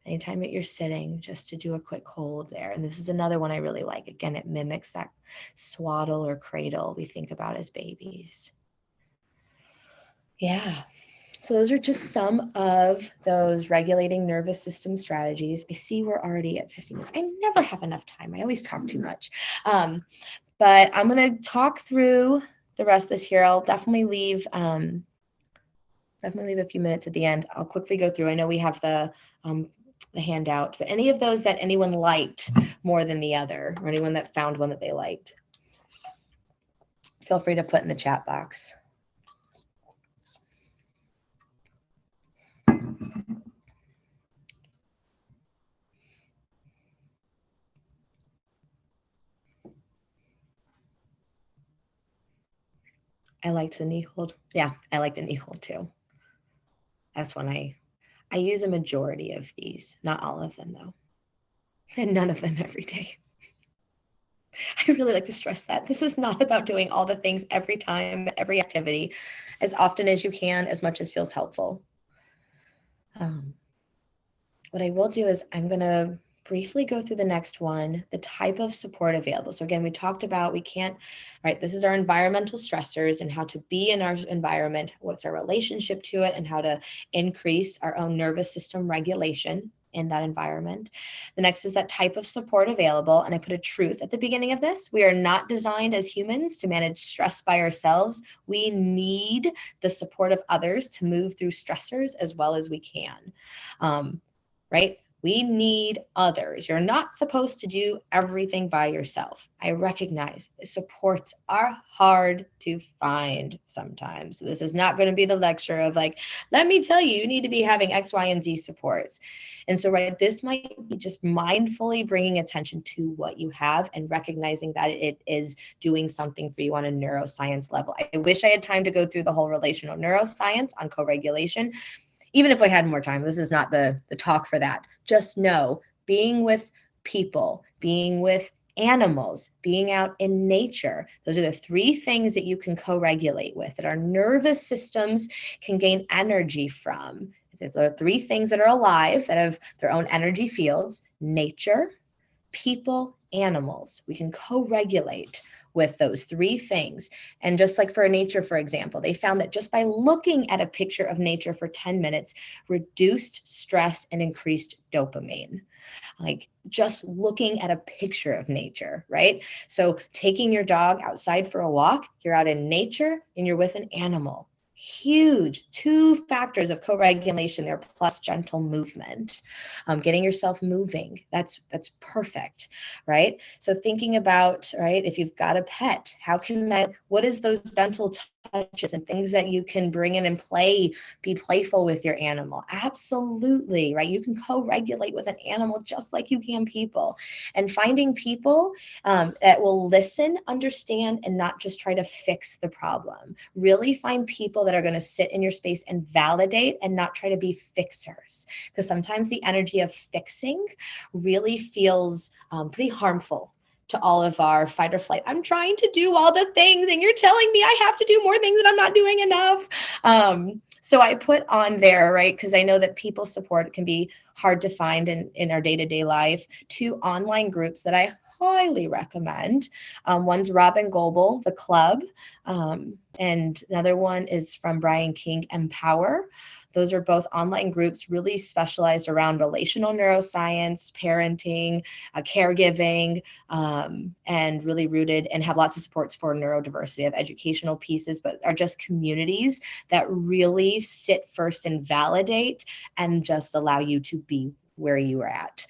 Anytime that you're sitting, just to do a quick hold there. And this is another one I really like. Again, it mimics that swaddle or cradle we think about as babies. Yeah. So those are just some of those regulating nervous system strategies. I see we're already at 50 minutes. I never have enough time. I always talk too much. But I'm going to talk through the rest of this here. I'll definitely leave a few minutes at the end. I'll quickly go through. I know we have the handout, but any of those that anyone liked more than the other, or anyone that found one that they liked, feel free to put in the chat box. I liked the knee hold. Yeah, I like the knee hold too. That's when I use a majority of these, not all of them though, and none of them every day. I really like to stress that this is not about doing all the things every time, every activity, as often as you can, as much as feels helpful. What I will do is I'm going to briefly go through the next one, the type of support available. So again, we talked about this is our environmental stressors and how to be in our environment, what's our relationship to it, and how to increase our own nervous system regulation in that environment. The next is that type of support available. And I put a truth at the beginning of this. We are not designed as humans to manage stress by ourselves. We need the support of others to move through stressors as well as we can. Right? We need others. You're not supposed to do everything by yourself. I recognize supports are hard to find sometimes. So this is not going to be the lecture of like, let me tell you, you need to be having X, Y, and Z supports. And so, this might be just mindfully bringing attention to what you have and recognizing that it is doing something for you on a neuroscience level. I wish I had time to go through the whole relational neuroscience on co-regulation. Even if we had more time, this is not the talk for that. Just know, being with people, being with animals, being out in nature, those are the three things that you can co-regulate with, that our nervous systems can gain energy from. There are three things that are alive, that have their own energy fields: nature, people, animals. We can co-regulate with those three things. And just like for nature, for example, they found that just by looking at a picture of nature for 10 minutes reduced stress and increased dopamine. Like just looking at a picture of nature, right? So taking your dog outside for a walk, you're out in nature and you're with an animal. Huge 2 factors of co-regulation there, plus gentle movement, getting yourself moving. That's perfect, right? So thinking about, right, if you've got a pet, what is those gentle touches and things that you can bring in and be playful with your animal? Absolutely, right? You can co-regulate with an animal just like you can people. And finding people that will listen, understand, and not just try to fix the problem. Really find people that are going to sit in your space and validate and not try to be fixers. Because sometimes the energy of fixing really feels pretty harmful to all of our fight or flight. I'm trying to do all the things and you're telling me I have to do more things and I'm not doing enough. So I put on there, right, because I know that people support can be hard to find in our day-to-day life, 2 online groups that I highly recommend. One's Robin Goebel, The Club, and another one is from Brian King, Empower. Those are both online groups really specialized around relational neuroscience, parenting, caregiving, and really rooted and have lots of supports for neurodiversity, of educational pieces, but are just communities that really sit first and validate and just allow you to be where you are at.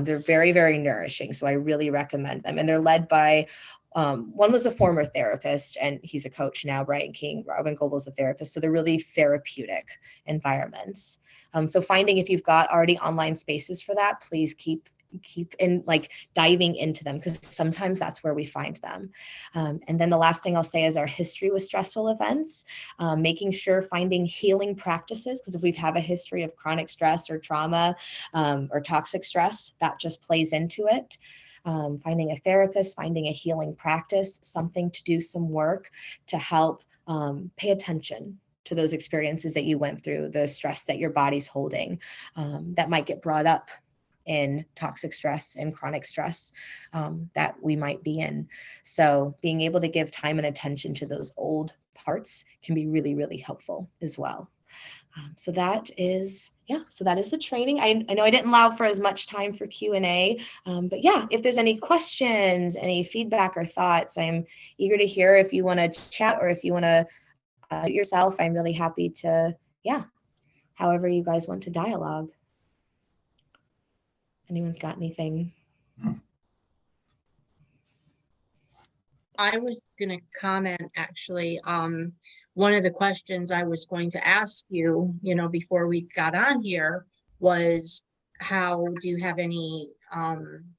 They're very, very nourishing. So I really recommend them. And they're led by One was a former therapist, and he's a coach now, Brian King. Robin Goebel's a therapist. So they're really therapeutic environments. So finding if you've got already online spaces for that, please keep in like diving into them, because sometimes that's where we find them. And then the last thing I'll say is our history with stressful events, making sure finding healing practices, because if we have a history of chronic stress or trauma or toxic stress, that just plays into it. Finding a therapist, finding a healing practice, something to do some work to help pay attention to those experiences that you went through, the stress that your body's holding that might get brought up in toxic stress and chronic stress that we might be in. So being able to give time and attention to those old parts can be really, really helpful as well. So that is the training. I know I didn't allow for as much time for Q&A, but yeah, if there's any questions, any feedback or thoughts, I'm eager to hear. If you want to chat or if you want to yourself, I'm really happy to, however you guys want to dialogue. Anyone's got anything? I was going to comment actually, one of the questions I was going to ask you, before we got on here was, how do you have any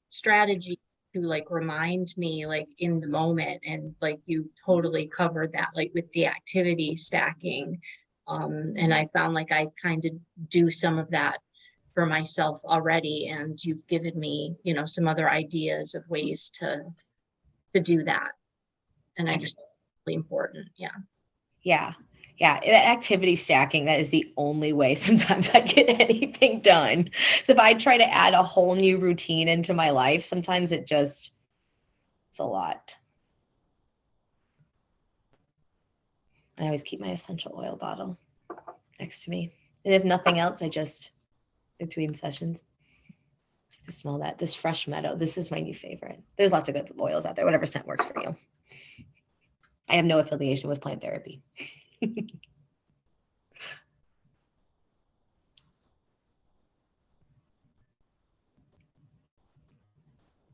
strategy to like remind me like in the moment? And like you totally covered that, like with the activity stacking. And I found like I kind of do some of that for myself already, and you've given me, some other ideas of ways to do that. And I just think it's really important. Yeah. That activity stacking, that is the only way sometimes I get anything done. So if I try to add a whole new routine into my life, sometimes it's a lot. I always keep my essential oil bottle next to me. And if nothing else, I just, between sessions, I just smell that. This Fresh Meadow, this is my new favorite. There's lots of good oils out there, whatever scent works for you. I have no affiliation with plant therapy.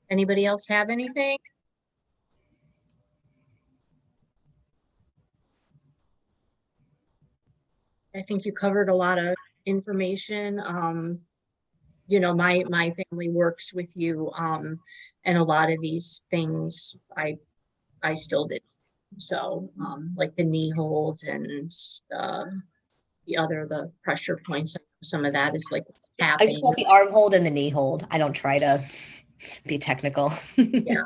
Anybody else have anything? I think you covered a lot of information. My family works with you, and a lot of these things I still did. So, like the knee holds and the pressure points, some of that is like I tapping. just call the arm hold and the knee hold. I don't try to be technical. Yeah.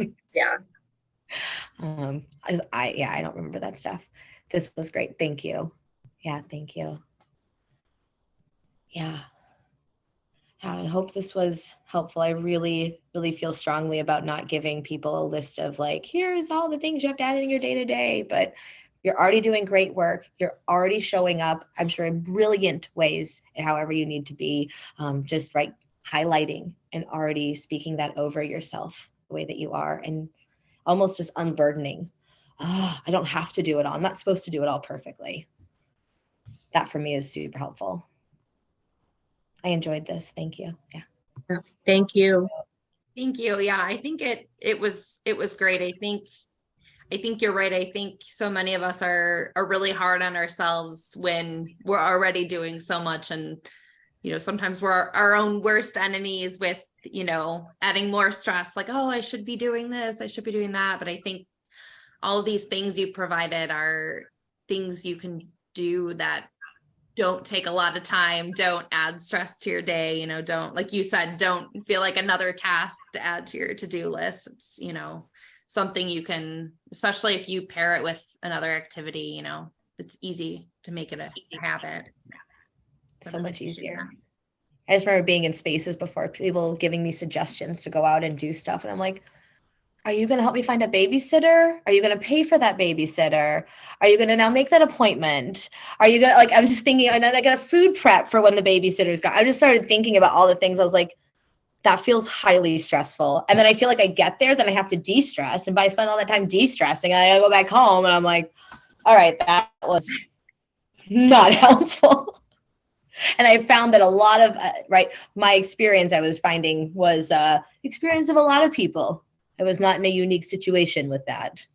I don't remember that stuff. This was great. Thank you. Yeah, thank you. Yeah. I hope this was helpful. I really, really feel strongly about not giving people a list of like, here's all the things you have to add in your day-to-day, but you're already doing great work. You're already showing up, I'm sure, in brilliant ways and however you need to be, just right, highlighting and already speaking that over yourself the way that you are, and almost just unburdening. I don't have to do it all. I'm not supposed to do it all perfectly. That for me is super helpful. I enjoyed this. Thank you. Yeah. Thank you. Thank you. Yeah, I think it was great. I think you're right. I think so many of us are really hard on ourselves when we're already doing so much, and sometimes we're our own worst enemies with adding more stress, like, oh, I should be doing this, I should be doing that. But I think all of these things you provided are things you can do that don't take a lot of time, don't add stress to your day, don't, like you said, don't feel like another task to add to your to-do list. It's, something you can, especially if you pair it with another activity, it's easy to make it a habit. So much easier. I just remember being in spaces before, people giving me suggestions to go out and do stuff. And I'm like, are you going to help me find a babysitter? Are you going to pay for that babysitter? Are you going to now make that appointment? Are you going to, like, I'm just thinking, and then I got a food prep for when the babysitter's got, I just started thinking about all the things. I was like, that feels highly stressful. And then I feel like I get there, then I have to de-stress. And by spending all that time de-stressing, I gotta go back home and I'm like, all right, that was not helpful. And I found that a lot of, my experience I was finding was the experience of a lot of people I was not in a unique situation with that.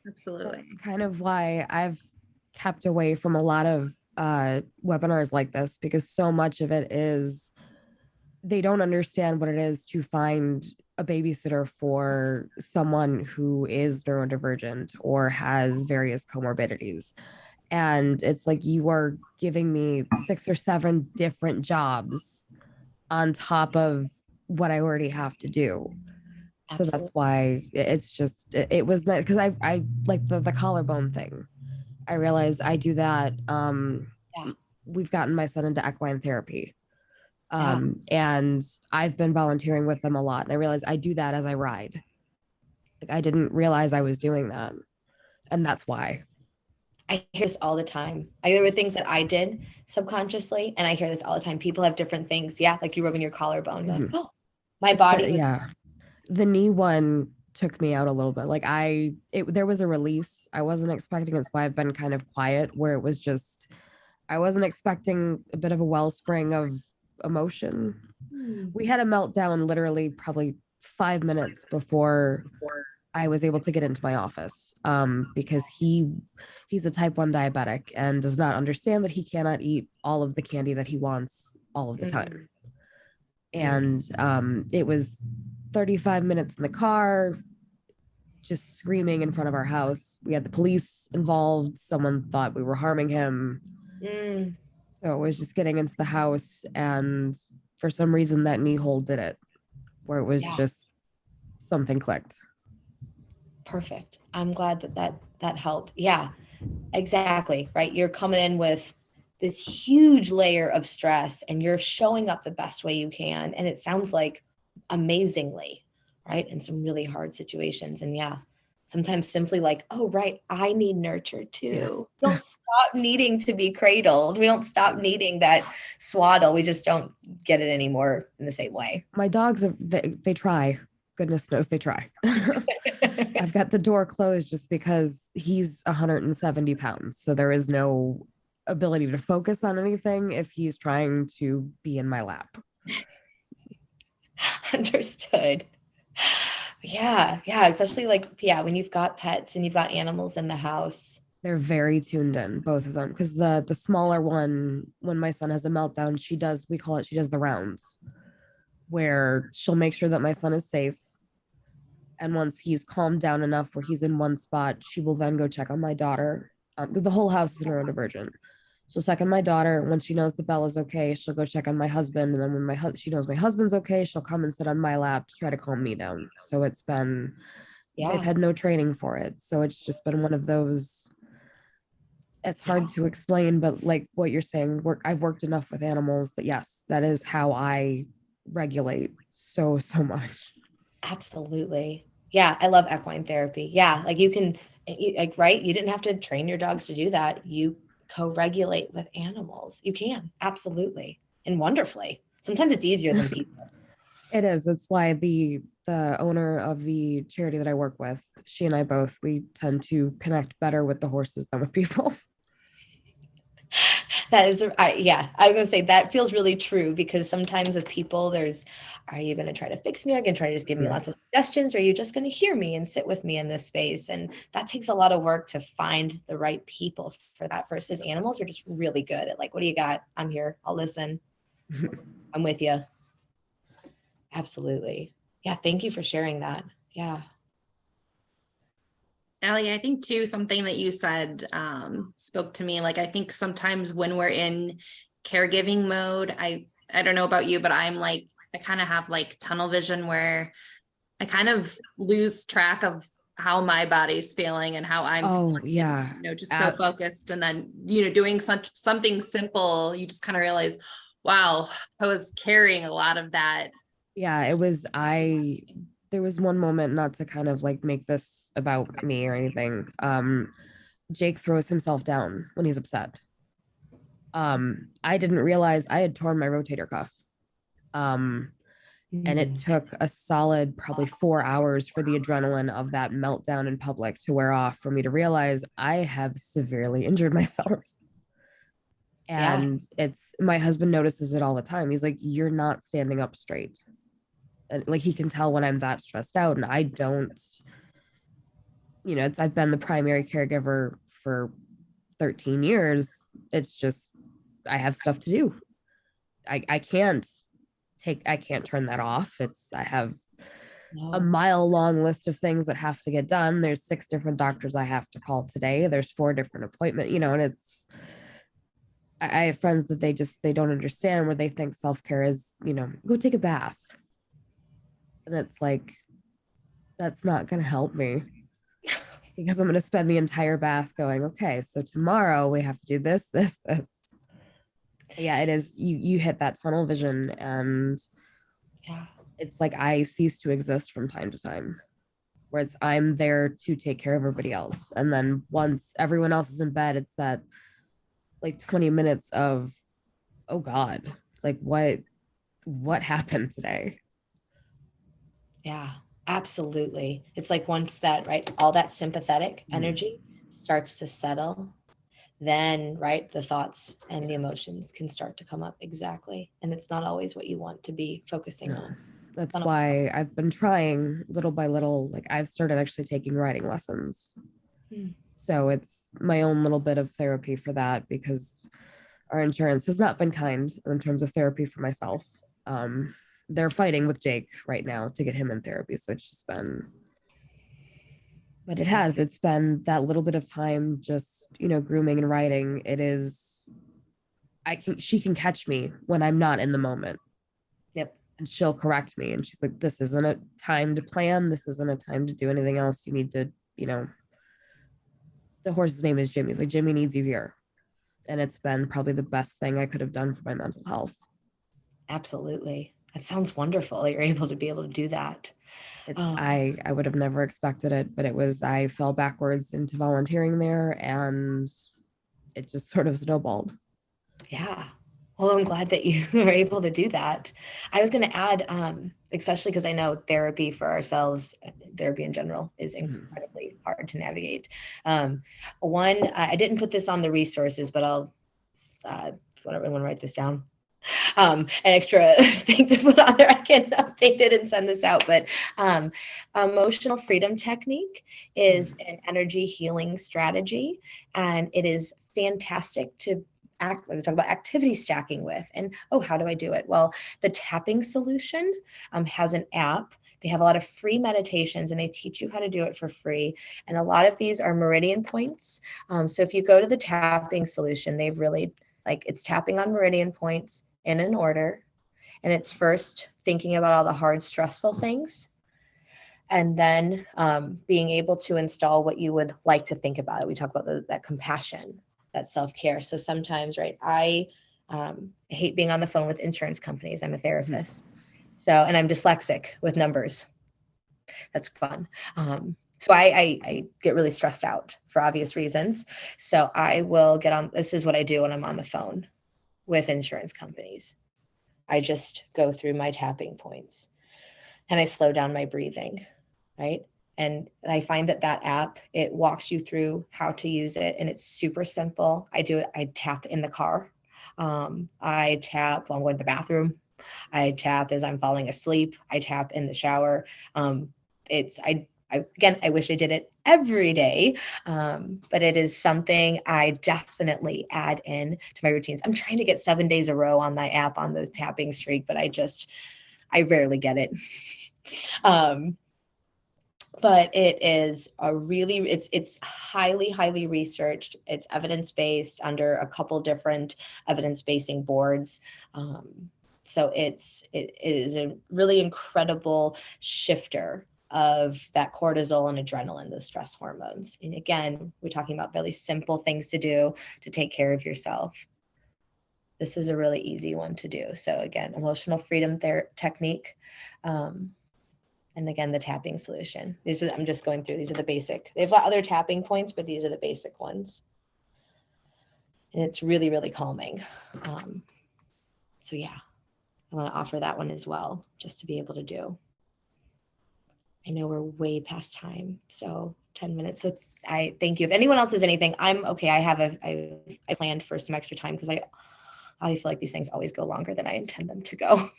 Absolutely. That's kind of why I've kept away from a lot of webinars like this, because so much of it is they don't understand what it is to find a babysitter for someone who is neurodivergent or has various comorbidities. And it's like you are giving me 6 or 7 different jobs on top of what I already have to do. So that's Absolutely. why it's just it was nice because I like the collarbone thing. I realized I do that. Yeah. We've gotten my son into equine therapy. Yeah. And I've been volunteering with them a lot. And I realized I do that as I ride. Like I didn't realize I was doing that. And that's why. I hear this all the time. There were things that I did subconsciously, and I hear this all the time. People have different things. Yeah, like you rubbing your collarbone. You're like, Mhm. oh, my body was. Yeah. The knee one took me out a little bit. Like there was a release. I wasn't expecting it. So I've been kind of quiet where it was just, I wasn't expecting a bit of a wellspring of emotion. We had a meltdown literally probably 5 minutes before I was able to get into my office, because he's a type 1 diabetic and does not understand that he cannot eat all of the candy that he wants all of the time. And it was 35 minutes in the car, just screaming in front of our house. We had the police involved. Someone thought we were harming him. Mm, So it was just getting into the house. And for some reason, that knee hole did it, where it was Yeah. just something clicked. perfect. I'm glad that helped. Yeah, exactly. Right. You're coming in with this huge layer of stress and you're showing up the best way you can. And it sounds like amazingly, right? In some really hard situations. And yeah, sometimes simply like, oh, right, I need nurture too. Yes. We don't stop needing to be cradled. We don't stop needing that swaddle. We just don't get it anymore in the same way. My dogs, they try. Goodness knows they try. I've got the door closed just because he's 170 pounds. So there is no ability to focus on anything if he's trying to be in my lap. Understood. Yeah, especially like, yeah, when you've got pets and you've got animals in the house. They're very tuned in, both of them. Because the smaller one, when my son has a meltdown, she does the rounds, where she'll make sure that my son is safe. And once he's calmed down enough where he's in one spot, she will then go check on my daughter. The whole house is neurodivergent. She'll check on my daughter. Once she knows the Bella's okay, she'll go check on my husband. And then when she knows my husband's okay, she'll come and sit on my lap to try to calm me down. So it's been, Yeah. they've had no training for it. So it's just been one of those, it's hard to explain, but like what you're saying, I've worked enough with animals that yes, that is how I regulate so much. Absolutely. Yeah, I love equine therapy. Yeah, like you can, like, right? You didn't have to train your dogs to do that. You co-regulate with animals. You can, absolutely, and wonderfully. Sometimes it's easier than people. It is. That's why the owner of the charity that I work with, she and I both, we tend to connect better with the horses than with people. That is, yeah, I was gonna say that feels really true because sometimes with people, are you gonna try to fix me? Are you gonna try to just give me lots of suggestions? Or are you just gonna hear me and sit with me in this space? And that takes a lot of work to find the right people for that versus animals are just really good at like, what do you got? I'm here. I'll listen. I'm with you. Absolutely. Yeah. Thank you for sharing that. Yeah. Allie, I think too, something that you said spoke to me. Like, I think sometimes when we're in caregiving mode, I don't know about you, but I'm like, I kind of have like tunnel vision where I kind of lose track of how my body's feeling and how I'm feeling, yeah. and, just so focused. And then, doing something simple, you just kind of realize, wow, I was carrying a lot of that. Yeah, it was, there was one moment, not to kind of like make this about me or anything. Jake throws himself down when he's upset. I didn't realize I had torn my rotator cuff. And it took a solid probably 4 hours for the adrenaline of that meltdown in public to wear off for me to realize I have severely injured myself. And my husband notices it all the time. He's like, you're not standing up straight. And like he can tell when I'm that stressed out, and I don't, I've been the primary caregiver for 13 years. It's just I have stuff to do. I can't turn that off. I have a No. mile long list of things that have to get done. There's 6 different doctors I have to call today. There's 4 different appointments, and I have friends that they don't understand, where they think self-care is, go take a bath. And it's like, that's not going to help me, because I'm going to spend the entire bath going, okay, so tomorrow we have to do this, this, this. Yeah, it is. You hit that tunnel vision, and Yeah. it's like I cease to exist from time to time, where I'm there to take care of everybody else. And then once everyone else is in bed, it's that like 20 minutes of, oh God, like what happened today? Yeah, absolutely. It's like once that, right, all that sympathetic energy starts to settle, then, right, the thoughts and the emotions can start to come up. Exactly. And it's not always what you want to be focusing No. on. That's Funnel. why I've been trying little by little. Like I've started actually taking writing lessons. Hmm. So it's my own little bit of therapy for that, because our insurance has not been kind in terms of therapy for myself. They're fighting with Jake right now to get him in therapy. So it's just been, but it's been that little bit of time, just, grooming and writing. She can catch me when I'm not in the moment. Yep. And she'll correct me. And she's like, this isn't a time to plan. This isn't a time to do anything else. You need to, the horse's name is Jimmy. It's like, Jimmy needs you here. And it's been probably the best thing I could have done for my mental health. Absolutely. That sounds wonderful. You're able to be able to do that. I would have never expected it, but I fell backwards into volunteering there, and it just sort of snowballed. Yeah. Well, I'm glad that you were able to do that. I was going to add, especially because I know therapy for ourselves, therapy in general, is incredibly hard to navigate. I didn't put this on the resources, but I'll want to write this down. An extra thing to put on there. I can update it and send this out. But emotional freedom technique is an energy healing strategy, and it is fantastic to we talk about activity stacking with. And how do I do it? Well, the Tapping Solution has an app. They have a lot of free meditations, and they teach you how to do it for free. And a lot of these are meridian points. So if you go to the Tapping Solution, they've really it's tapping on meridian points in an order. And it's first thinking about all the hard, stressful things, and then being able to install what you would like to think about. We talk about that compassion, that self-care. So sometimes, right, I hate being on the phone with insurance companies. I'm a therapist. So, and I'm dyslexic with numbers. That's fun. So I get really stressed out for obvious reasons. So I will this is what I do when I'm on the phone with insurance companies. I just go through my tapping points, and I slow down my breathing, right? And I find that app, it walks you through how to use it, and it's super simple. I tap in the car. I tap while I'm going to the bathroom. I tap as I'm falling asleep. I tap in the shower. I wish I did it every day, but it is something I definitely add in to my routines. I'm trying to get 7 days a row on my app on the tapping streak, but I rarely get it. But it is it's highly, highly researched. It's evidence-based under a couple different evidence-basing boards. So it is a really incredible shifter of that cortisol and adrenaline, those stress hormones. And again, we're talking about really simple things to do to take care of yourself. This is a really easy one to do. So again, emotional freedom technique. And again, the Tapping Solution. I'm just going through, these are the basic. They've got other tapping points, but these are the basic ones. And it's really, really calming. So yeah, I want to offer that one as well, just to be able to do. I know we're way past time, so 10 minutes. So I thank you. If anyone else has anything, I'm okay. I planned for some extra time because I feel like these things always go longer than I intend them to go.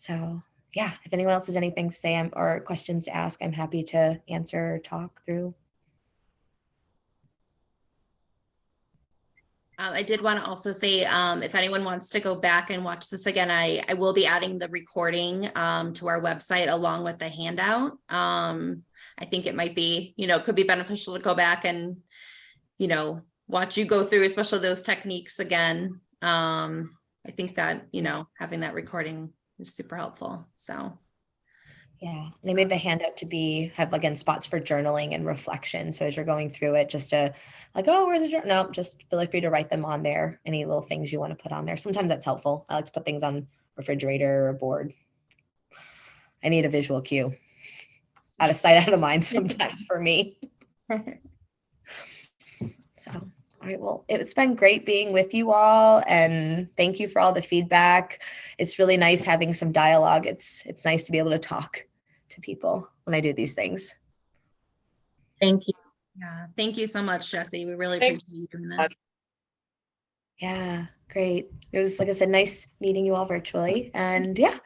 So yeah, if anyone else has anything to say or questions to ask, I'm happy to answer or talk through. I did want to also say, if anyone wants to go back and watch this again, I will be adding the recording to our website along with the handout. I think it might be, could be beneficial to go back and, watch you go through, especially those techniques again. I think that, having that recording is super helpful. So. Yeah, and I made the handout to have again spots for journaling and reflection. So as you're going through it, just to like, oh, where's the journal? No, just feel free to write them on there. Any little things you want to put on there. Sometimes that's helpful. I like to put things on refrigerator or board. I need a visual cue. Out of sight, out of mind sometimes for me. So, all right. Well, it's been great being with you all, and thank you for all the feedback. It's really nice having some dialogue. It's nice to be able to talk to people when I do these things. Thank you. Yeah, thank you so much, Jessie. We really Thank appreciate you doing this. Yeah, great. It was, like I said, nice meeting you all virtually, and yeah,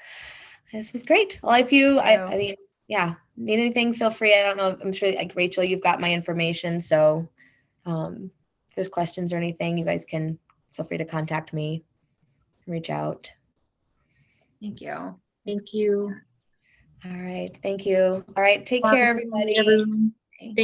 this was great. Well, if you, I mean, yeah, need anything, feel free. I don't know. I'm sure, like Rachel, you've got my information, so if there's questions or anything, you guys can feel free to contact me, reach out. Thank you. Thank you. All right. Thank you. All right. Take care, everybody. Everyone. Okay. Thank